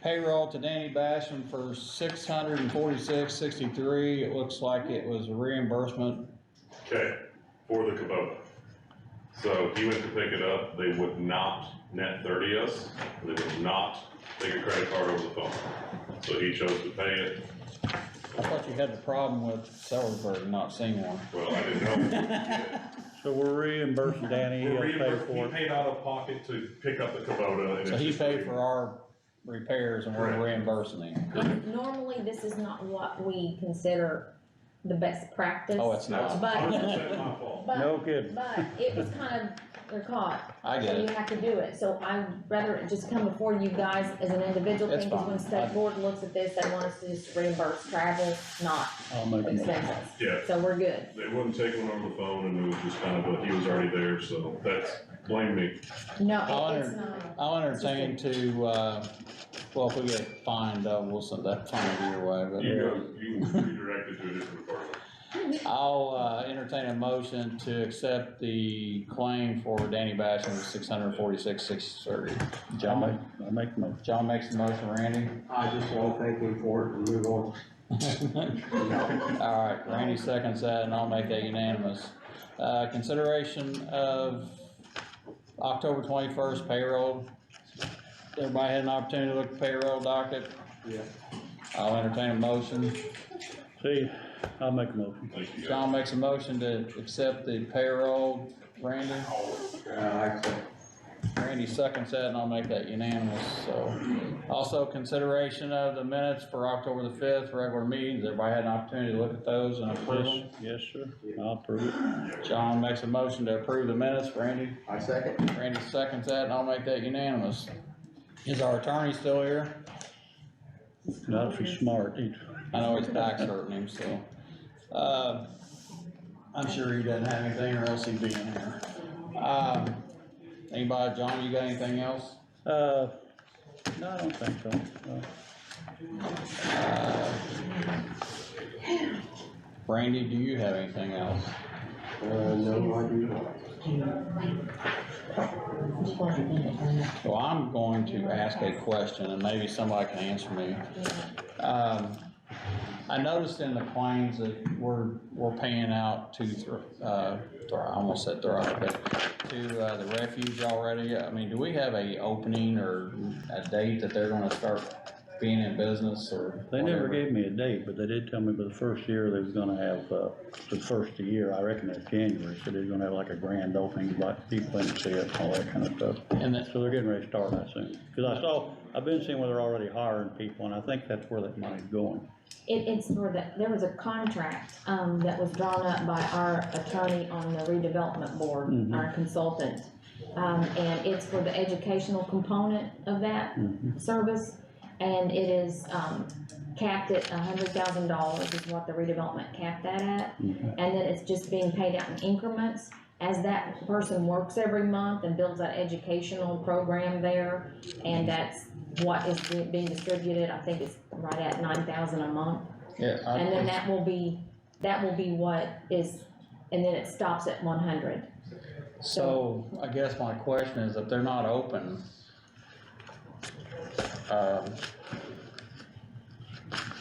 Payroll to Danny Basham for $646.63. It looks like it was a reimbursement. Okay, for the Kubota. So he went to pick it up, they would not net 30 us, they would not take a credit card over the phone. So he chose to pay it. I thought you had the problem with Sellersburg not seeing one. Well, I didn't know. So we're reimbursing Danny, he'll pay for He it. paid out of pocket to pick up the Kubota. And So it's he just- paid for our repairs and we're Correct. reimbursing him. Normally, this is not what we consider the best practice. Oh, it's That's not. But- 100% my fault. No But, kidding. but it was kind of, they're caught. I get So you it. have to do it, so I'd rather it just come before you guys as an individual It's thing, because when fine. state board looks at this, they want us to just reimburse travel, not I'll make a motion. expenses. Yeah, So we're good. they wouldn't take one over the phone and it was just kind of, he was already there, so that's, blame me. No, I'll it's not. I'll entertain to, well, if we get fined, we'll send that fine your way, but. You can redirect it to a different department. I'll, entertain a motion to accept the claim for Danny Basham of $646.60. John, I'll make the motion. John makes the motion, Randy. I just want to thank him for it and move on. All right, Randy seconds that, and I'll make that unanimous. Consideration of October 21st payroll. Everybody had an opportunity to look at the payroll docket? Yeah. I'll entertain a motion. See, I'll make a motion. Thank you, guys. John makes a motion to accept the payroll. Randy? Randy seconds that, and I'll make that unanimous, so. Also, consideration of the minutes for October the 5th, regular meetings. Everybody had an opportunity to look at those and approve them? Yes, sir. I'll approve it. John makes a motion to approve the minutes. Randy? I second. Randy seconds that, and I'll make that unanimous. Is our attorney still here? Not if he's smart. I know his back's hurting him, so. I'm sure he doesn't have anything, or else he'd be in here. Anybody, John, you got anything else? No, I don't think so. No. Randy, do you have anything else? No, I do not. So I'm going to ask a question, and maybe somebody can answer me. I noticed in the claims that we're paying out to, I almost said Thrive, but to, the refuge already. I mean, do we have a opening or a date that they're gonna start being in business or They never whatever? gave me a date, but they did tell me for the first year they was gonna have, the first of the year, I reckon that's January, so they're gonna have like a grand opening, like people in to see it, all that kind of stuff. And that, So they're getting ready to start that soon. Cause I've been seeing where they're already hiring people, and I think that's where that money's going. It's for there was a contract, that was drawn up by our attorney on the redevelopment board, Mhm. our consultant. And it's for the educational component of that service, and it is, capped at $100,000 is what the redevelopment capped that at. Mhm. And then it's just being paid out in increments as that person works every month and builds that educational program there. And that's what is being distributed. I think it's right at $9,000 a month. yeah, And then that will be what is, and then it stops at 100. so I guess my question is, if they're not open,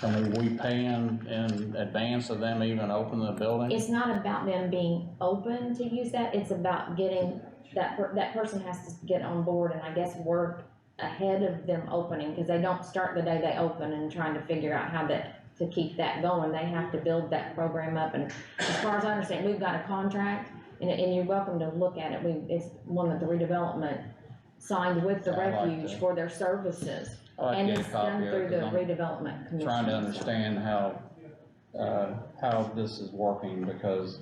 I mean, we paying in advance of them even opening the building? It's not about them being open to use that, it's about getting, that person has to get on board and I guess work ahead of them opening, because they don't start the day they open and trying to figure out how to keep that going. They have to build that program up, and as far as I understand, we've got a contract and you're welcome to look at it, it's one that the redevelopment signed with the Yeah, I like refuge that. for their services. I'd like And to get it's a copy done of through it, the 'cause redevelopment I'm commission. trying to understand how this is working, because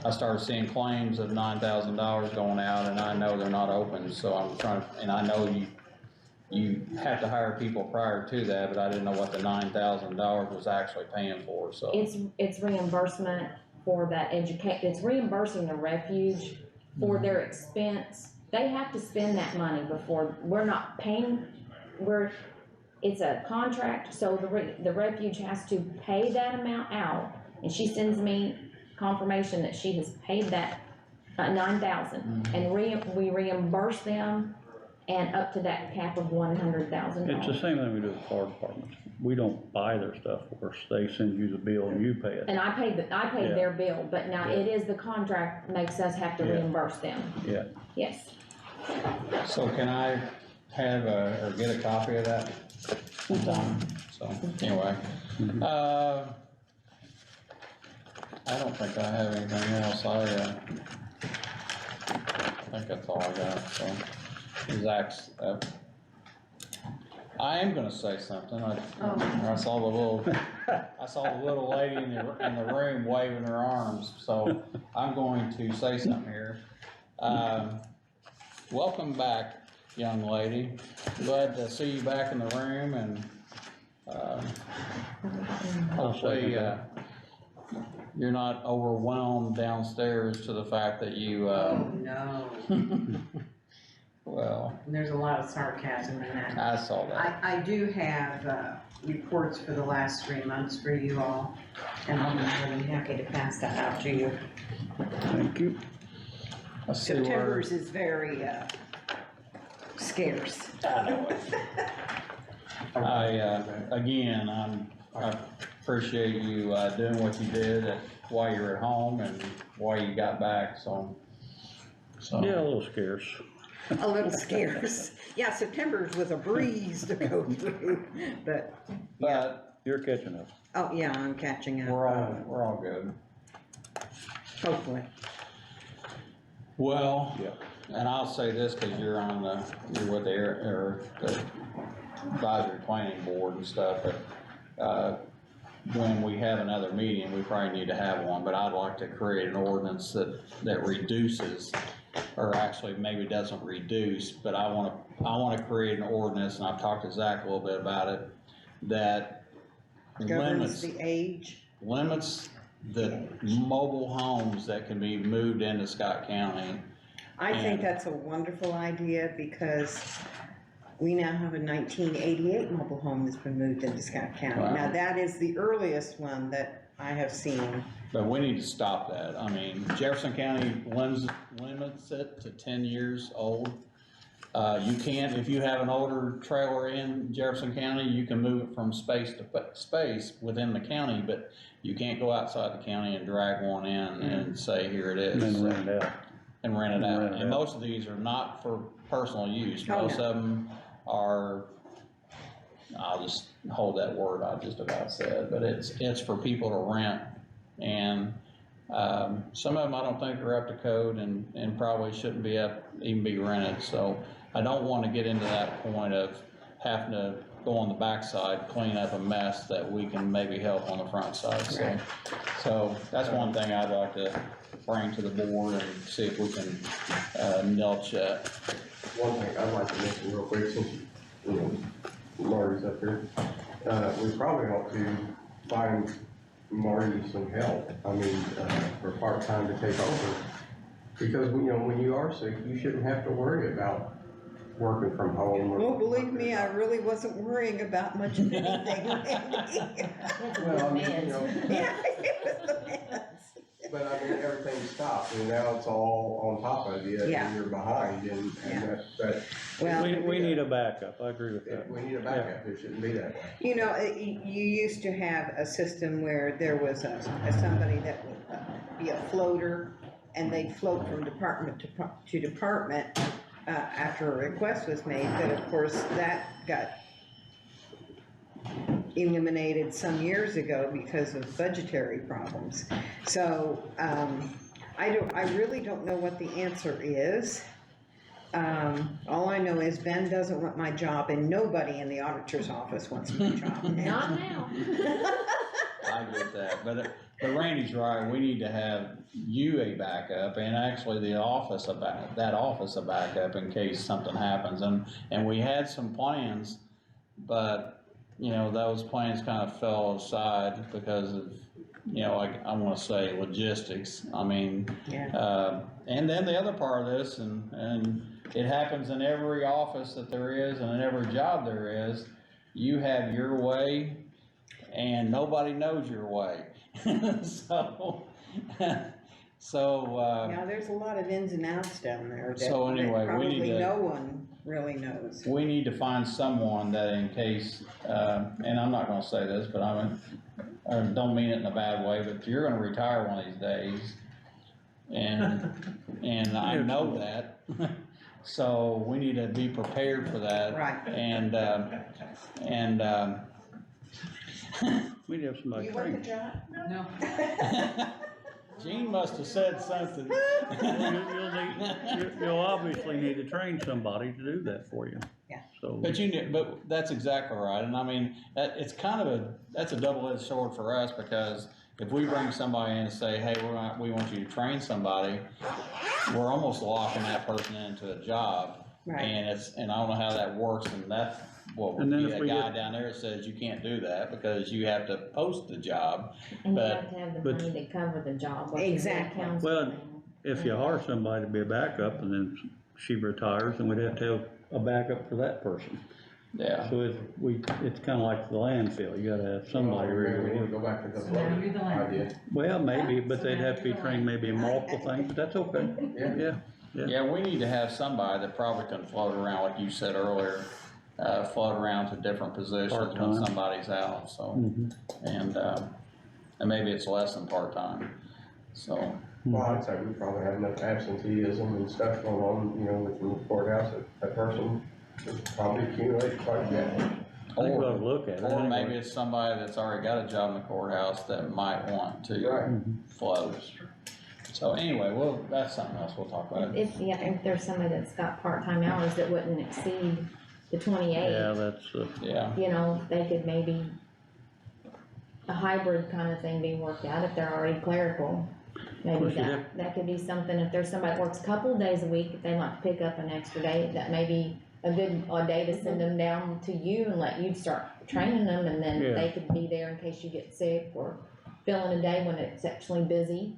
I started seeing claims of $9,000 going out, and I know they're not open, so I'm trying, and I know you have to hire people prior to that, but I didn't know what the $9,000 was actually paying for, so. It's reimbursement for that it's reimbursing the refuge for their expense. They have to spend that money before, we're not paying, it's a contract, so the refuge has to pay that amount out, and she sends me confirmation that she has paid that, $9,000, and we reimburse them, and up to that cap of $100,000. It's the same thing we do with fire departments. We don't buy their stuff for us. They send you the bill and you pay it. And I paid Yeah. their bill, but now it is the contract makes us have to Yeah. reimburse them. Yeah. Yes. So can I have or get a copy of that? So, anyway, I don't think I have anything else, I think that's all I got, so. Zach's, I am gonna say something, I saw the little lady in the room waving her arms, so I'm going to say something here. Welcome back, young lady, glad to see you back in the room, and, hopefully, you're not overwhelmed downstairs to the fact that you, No, well, there's a lot of sarcasm in that. I saw that. I do have, reports for the last 3 months for you all, and I'm really happy to pass that out to you. Thank you. Let's see where, September's is very, scarce. again, I appreciate you, doing what you did while you were at home and while you got back, so. Yeah, a little scarce. A little scarce. Yeah, September's was a breeze to go through, but, But You're catching up. oh, yeah, I'm catching up. we're all good. Hopefully. Well, Yeah. and I'll say this, cause you're with the advisory planning board and stuff, but, when we have another meeting, we probably need to have one, but I'd like to create an ordinance that reduces, or actually maybe doesn't reduce, but I wanna create an ordinance, and I've talked to Zach a little bit about it, that Governs the age. limits the mobile homes that can be moved into Scott County. I think And- that's a wonderful idea because we now have a 1988 mobile home that's been moved into Scott County. Wow. Now, that is the earliest one that I have seen. But we need to stop that. I mean, Jefferson County limits it to 10 years old. You can't, if you have an older trailer in Jefferson County, you can move it from space to space within the county, but you can't go outside the county and drag one in and say, here it is. And then rent it out. And rent it Rent out. it And out. most of these are not for personal use. Oh, Most no. of them are, I'll just hold that word I just about said, but it's for people to rent. And, some of them I don't think are up to code and probably shouldn't even be rented. So I don't want to get into that point of having to go on the backside, clean up a mess that we can maybe help on the front side. So that's one thing I'd like to bring to the board and see if we can, notch that. One thing I'd like to mention real quick, since, you know, Marty's up here, we probably ought to find Marty some help, I mean, for part-time to take over. Because, you know, when you are sick, you shouldn't have to worry about working from home. Well, believe me, I really wasn't worrying about much of anything. Well, I mean, you know, Yeah, it was the mess. but I mean, everything stopped, and now it's all on top of you, Yeah. and you're behind, and that, Well, We need a backup, I agree with that. we need a backup, it shouldn't be that way. you know, you used to have a system where there was somebody that would be a floater, and they'd float from department to department after a request was made, but of course, that got eliminated some years ago because of budgetary problems. So, I really don't know what the answer is. All I know is Ben doesn't want my job and nobody in the auditor's office wants my job. Not now. I get that, but Randy's right, we need to have you a backup, and actually the office that office a backup in case something happens, and we had some plans, but, you know, those plans kind of fell aside because of, you know, like, I wanna say logistics, I mean, Yeah. and then the other part of this, and it happens in every office that there is, and in every job there is, you have your way, and nobody knows your way. Yeah, there's a lot of ins and outs down there So that anyway, we probably need to- no one really knows. we need to find someone that in case, and I'm not gonna say this, but I don't mean it in a bad way, but you're gonna retire one of these days. And I know that, so we need to be prepared for that. Right. And We need to have somebody You want the trained. job? No. Gene must have said something. You'll obviously need to train somebody to do that for you. Yeah. So, But that's exactly right, and I mean, it's kind of that's a double-edged sword for us, because if we bring somebody in and say, hey, we want you to train somebody, we're almost locking that person into a job. Right. And I don't know how that works, and that's what would And then be if a we guy get- down there that says you can't do that because you have to post the job. And you But- have to have the but- money to cover the job. like you said, Exactly. council Well, man. if you hire somebody to be a backup and then she retires, then we'd have to have a backup for that person. Yeah. So it's kinda like the landfill, you gotta have somebody ready Maybe we to need to work. go back to the So now you're the floater land. idea. Well, maybe, but they'd have to be trained maybe in multiple things, but that's okay. Yeah. Yeah. Yeah, we need to have somebody that probably can float around, like you said earlier, float around to different positions when Part-time. somebody's out, so. Mhm. And maybe it's less than part-time, so. Well, I'd say we probably have enough absenteeism and stuff going on, you know, within the courthouse, that person would probably accumulate quite a bit. I think we ought to look at it. Or maybe anyway. it's somebody that's already got a job in the courthouse that might want to Right. float. So anyway, well, that's something else we'll talk about. If there's somebody that's got part-time hours that wouldn't exceed the 28. Yeah, that's, Yeah, You know, they could maybe, a hybrid kind of thing be worked out if they're already clerical. Maybe course, you'd that could be something, if there's somebody that works a couple of days a week, if they like to pick up an extra day, that may be a day to send them down to you and let you start training them, and then Yeah. they could be there in case you get sick, or fill in a day when it's exceptionally busy.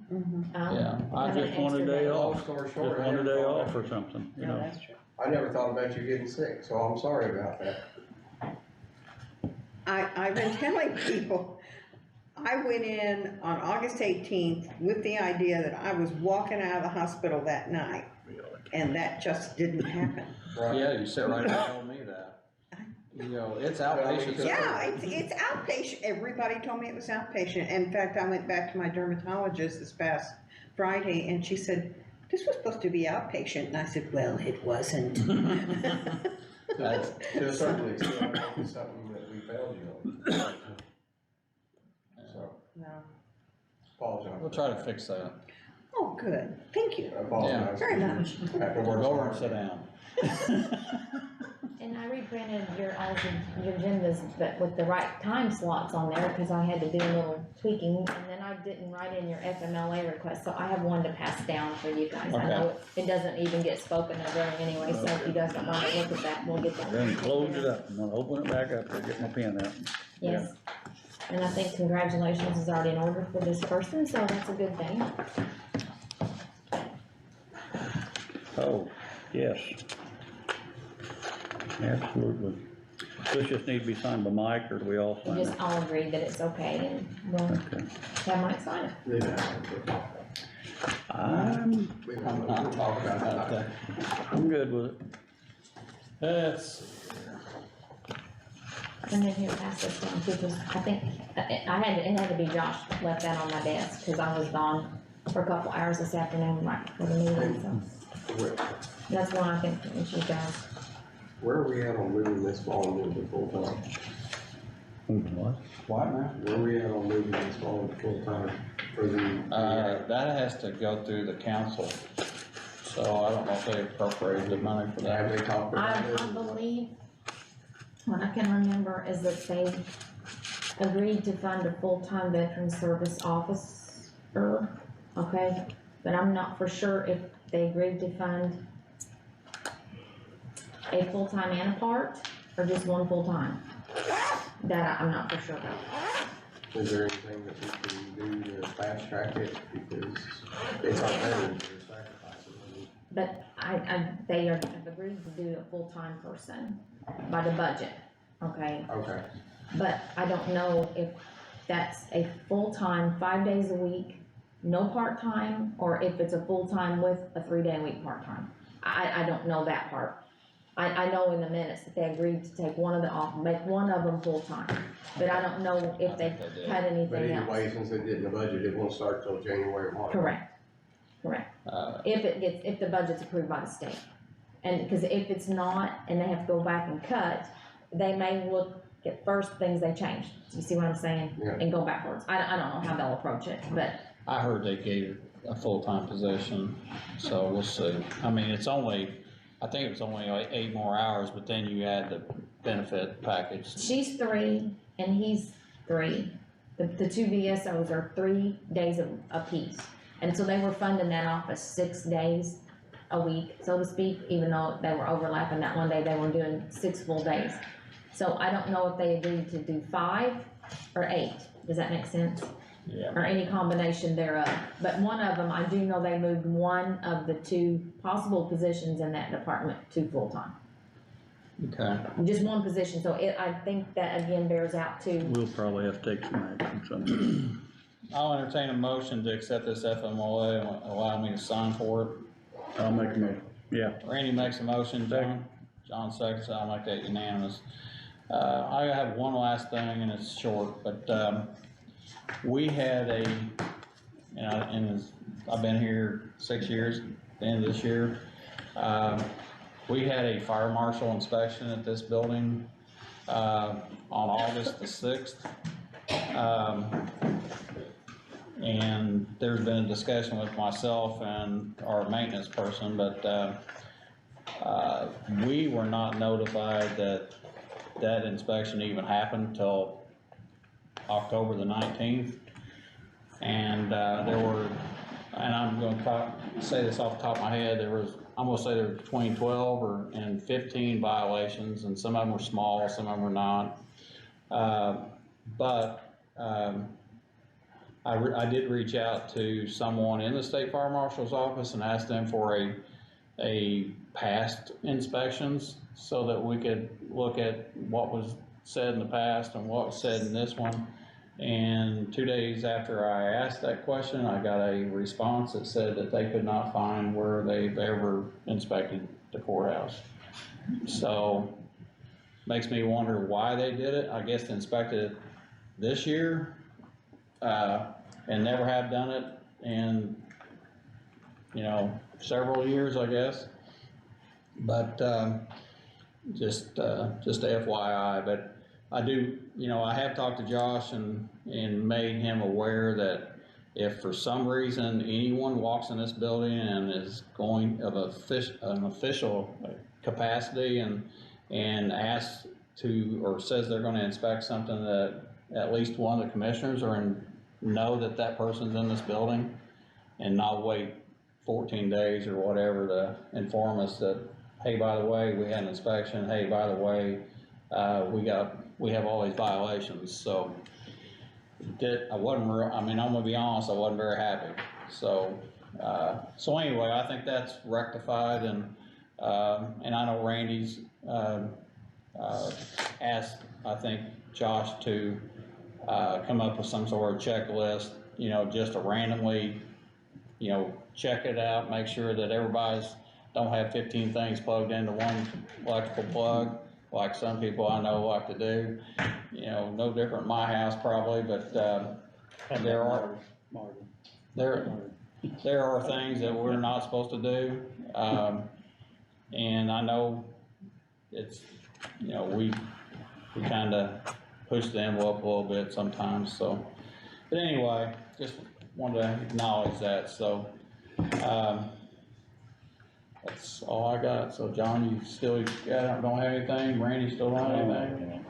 yeah. I have an just want a extra day Long off, story just short, I want a never day thought off about- or something, you Yeah, know. that's true. I never thought about you getting sick, so I'm sorry about that. I've been telling people, I went in on August 18th with the idea that I was walking out of the hospital that night, and that just didn't happen. Right. Yeah, you sit right there and told me that. You know, it's outpatient. Yeah, it's outpatient. Everybody told me it was outpatient. In fact, I went back to my dermatologist this past Friday, and she said, this was supposed to be outpatient. And I said, well, it wasn't. That's- To a certain extent, I think it's something that we failed you on. So, No. apologize. We'll try to fix that. Oh, good. Thank you I apologize. very much. Have to Go work over and hard. sit down. And I reprinted all of your agendas, but with the right time slots on there, because I had to do a little tweaking, and then I didn't write in your FMLA request, so I have one to pass down for you guys. I know it doesn't even get spoken of there anyway, so if you guys don't want to look at that, we'll get that. Then close it up, I'm gonna open it back up, or get my pen out. Yes, and I think congratulations is already in order for this person, so that's a good thing. Oh, yes. Absolutely. This just need to be signed by Mike, or do we all We sign it? just all agreed that it's okay, and we'll Okay. have Mike sign it. I'm not talking about that. I'm good with it. That's, And then here, pass this down too, because I think, it had to be Josh left that on my desk, because I was gone for a couple hours this afternoon, right for the meeting, so. That's one I think that you guys, Where are we at on moving this volume into full time? What? What now? Where we at on moving this on full-time for the? That has to go through the council, so I don't know if they appropriated the money for Have that. they talked I, about this? I believe, what I can remember is that they agreed to fund a full-time veteran service officer, okay? But I'm not for sure if they agreed to fund a full-time and a part, or just one full-time. That I'm not for sure about. Is there anything that we can do to fast track it, because it's our veterans that are sacrificing? But they have agreed to do a full-time person by the budget, okay? Okay, But I don't know if that's a full-time, 5 days a week, no part-time, or if it's a full-time with a 3-day-a-week part-time. I don't know that part. I know in the minutes that they agreed to take one of the off, make one of them full-time, but I don't know if they cut but anything either way, else. since it didn't the budget, it won't start till January or March. Correct, if the budget's approved by the state. And, cause if it's not, and they have to go back and cut, they may look at first things they changed, you see what I'm saying? Yeah. And go backwards, I don't know how they'll approach it, but I heard they gave a full-time position, so we'll see. I mean, it's only, I think it was only like 8 more hours, but then you add the benefit package. she's 3 and he's 3. The 2 VSOs are 3 days apiece. And so they were funding that office 6 days a week, so to speak, even though they were overlapping that one day, they were doing 6 full days. So I don't know if they agreed to do 5 or 8, does that make sense? Yeah. Or any combination thereof, but one of them, I do know they moved one of the 2 possible positions in that department to full-time. Okay. Just one position, so I think that again bears out to, We'll probably have to take some action, something. I'll entertain a motion to accept this FMLA and allow me to sign for it. I'll make a motion, yeah. Randy makes a motion, John? John seconds, I'll make that unanimous. I have one last thing, and it's short, but, we had I've been here 6 years, the end of this year. We had a fire marshal inspection at this building, on August the 6th. And there's been a discussion with myself and our maintenance person, but, we were not notified that inspection even happened till October the 19th. And, there were, and I'm gonna say this off the top of my head, I'm gonna say there were between 12 and 15 violations, and some of them were small, some of them were not. I did reach out to someone in the state fire marshal's office and asked them for a past inspections so that we could look at what was said in the past and what was said in this one. And 2 days after I asked that question, I got a response that said that they could not find where they've ever inspected the courthouse. So, makes me wonder why they did it. I guess they inspected it this year, and never have done it in, several years, I guess. But, just FYI, but I do, I have talked to Josh and made him aware that if for some reason anyone walks in this building and is going of an official capacity and asks to, or says they're gonna inspect something, that at least one of the commissioners know that person's in this building and not wait 14 days or whatever to inform us that, hey, by the way, we had an inspection, hey, by the way, we have all these violations. So I'm gonna be honest, I wasn't very happy. So anyway, I think that's rectified, and I know Randy's asked, I think, Josh to come up with some sort of checklist, just to randomly, check it out, make sure that everybody's don't have 15 things plugged into one electrical plug, like some people I know like to do. No different in my house probably, but there are things that we're not supposed to do. And I know it's, we kinda push the envelope a little bit sometimes, so. But anyway, just wanted to acknowledge that, so, that's all I got. So John, you still, don't have anything? Randy still don't have anything?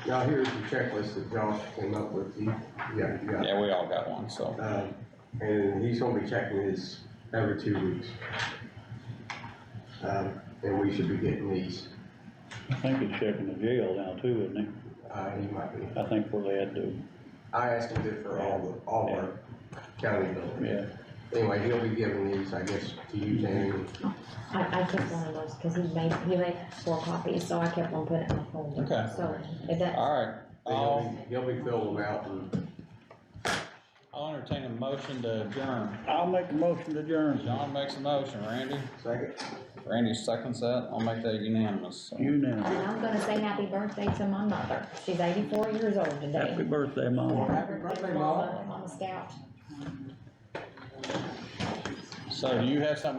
Now, here's the checklist that Josh came up with. You got. Yeah, we all got one, so. And he's gonna be checking his every 2 weeks. And we should be getting these, I think he's checking the jail now too, isn't he might be. he? I think where they had to, I asked him to for all our county buildings. yeah. Anyway, he'll be giving these, I guess, to you, Tammy. I kept one of those, cause he made 4 copies, so I kept on putting it in my folder. Okay. So, if that, All right, He'll be filling them out and I'll entertain a motion to adjourn. I'll make a motion to adjourn. John makes a motion, Randy? second. Randy seconds that, I'll make that unanimous, so. Unanimous. and I'm gonna say happy birthday to my mother. She's 84 years old today. Happy birthday, Mom. Happy birthday, Mom. I'm a scout. So do you have something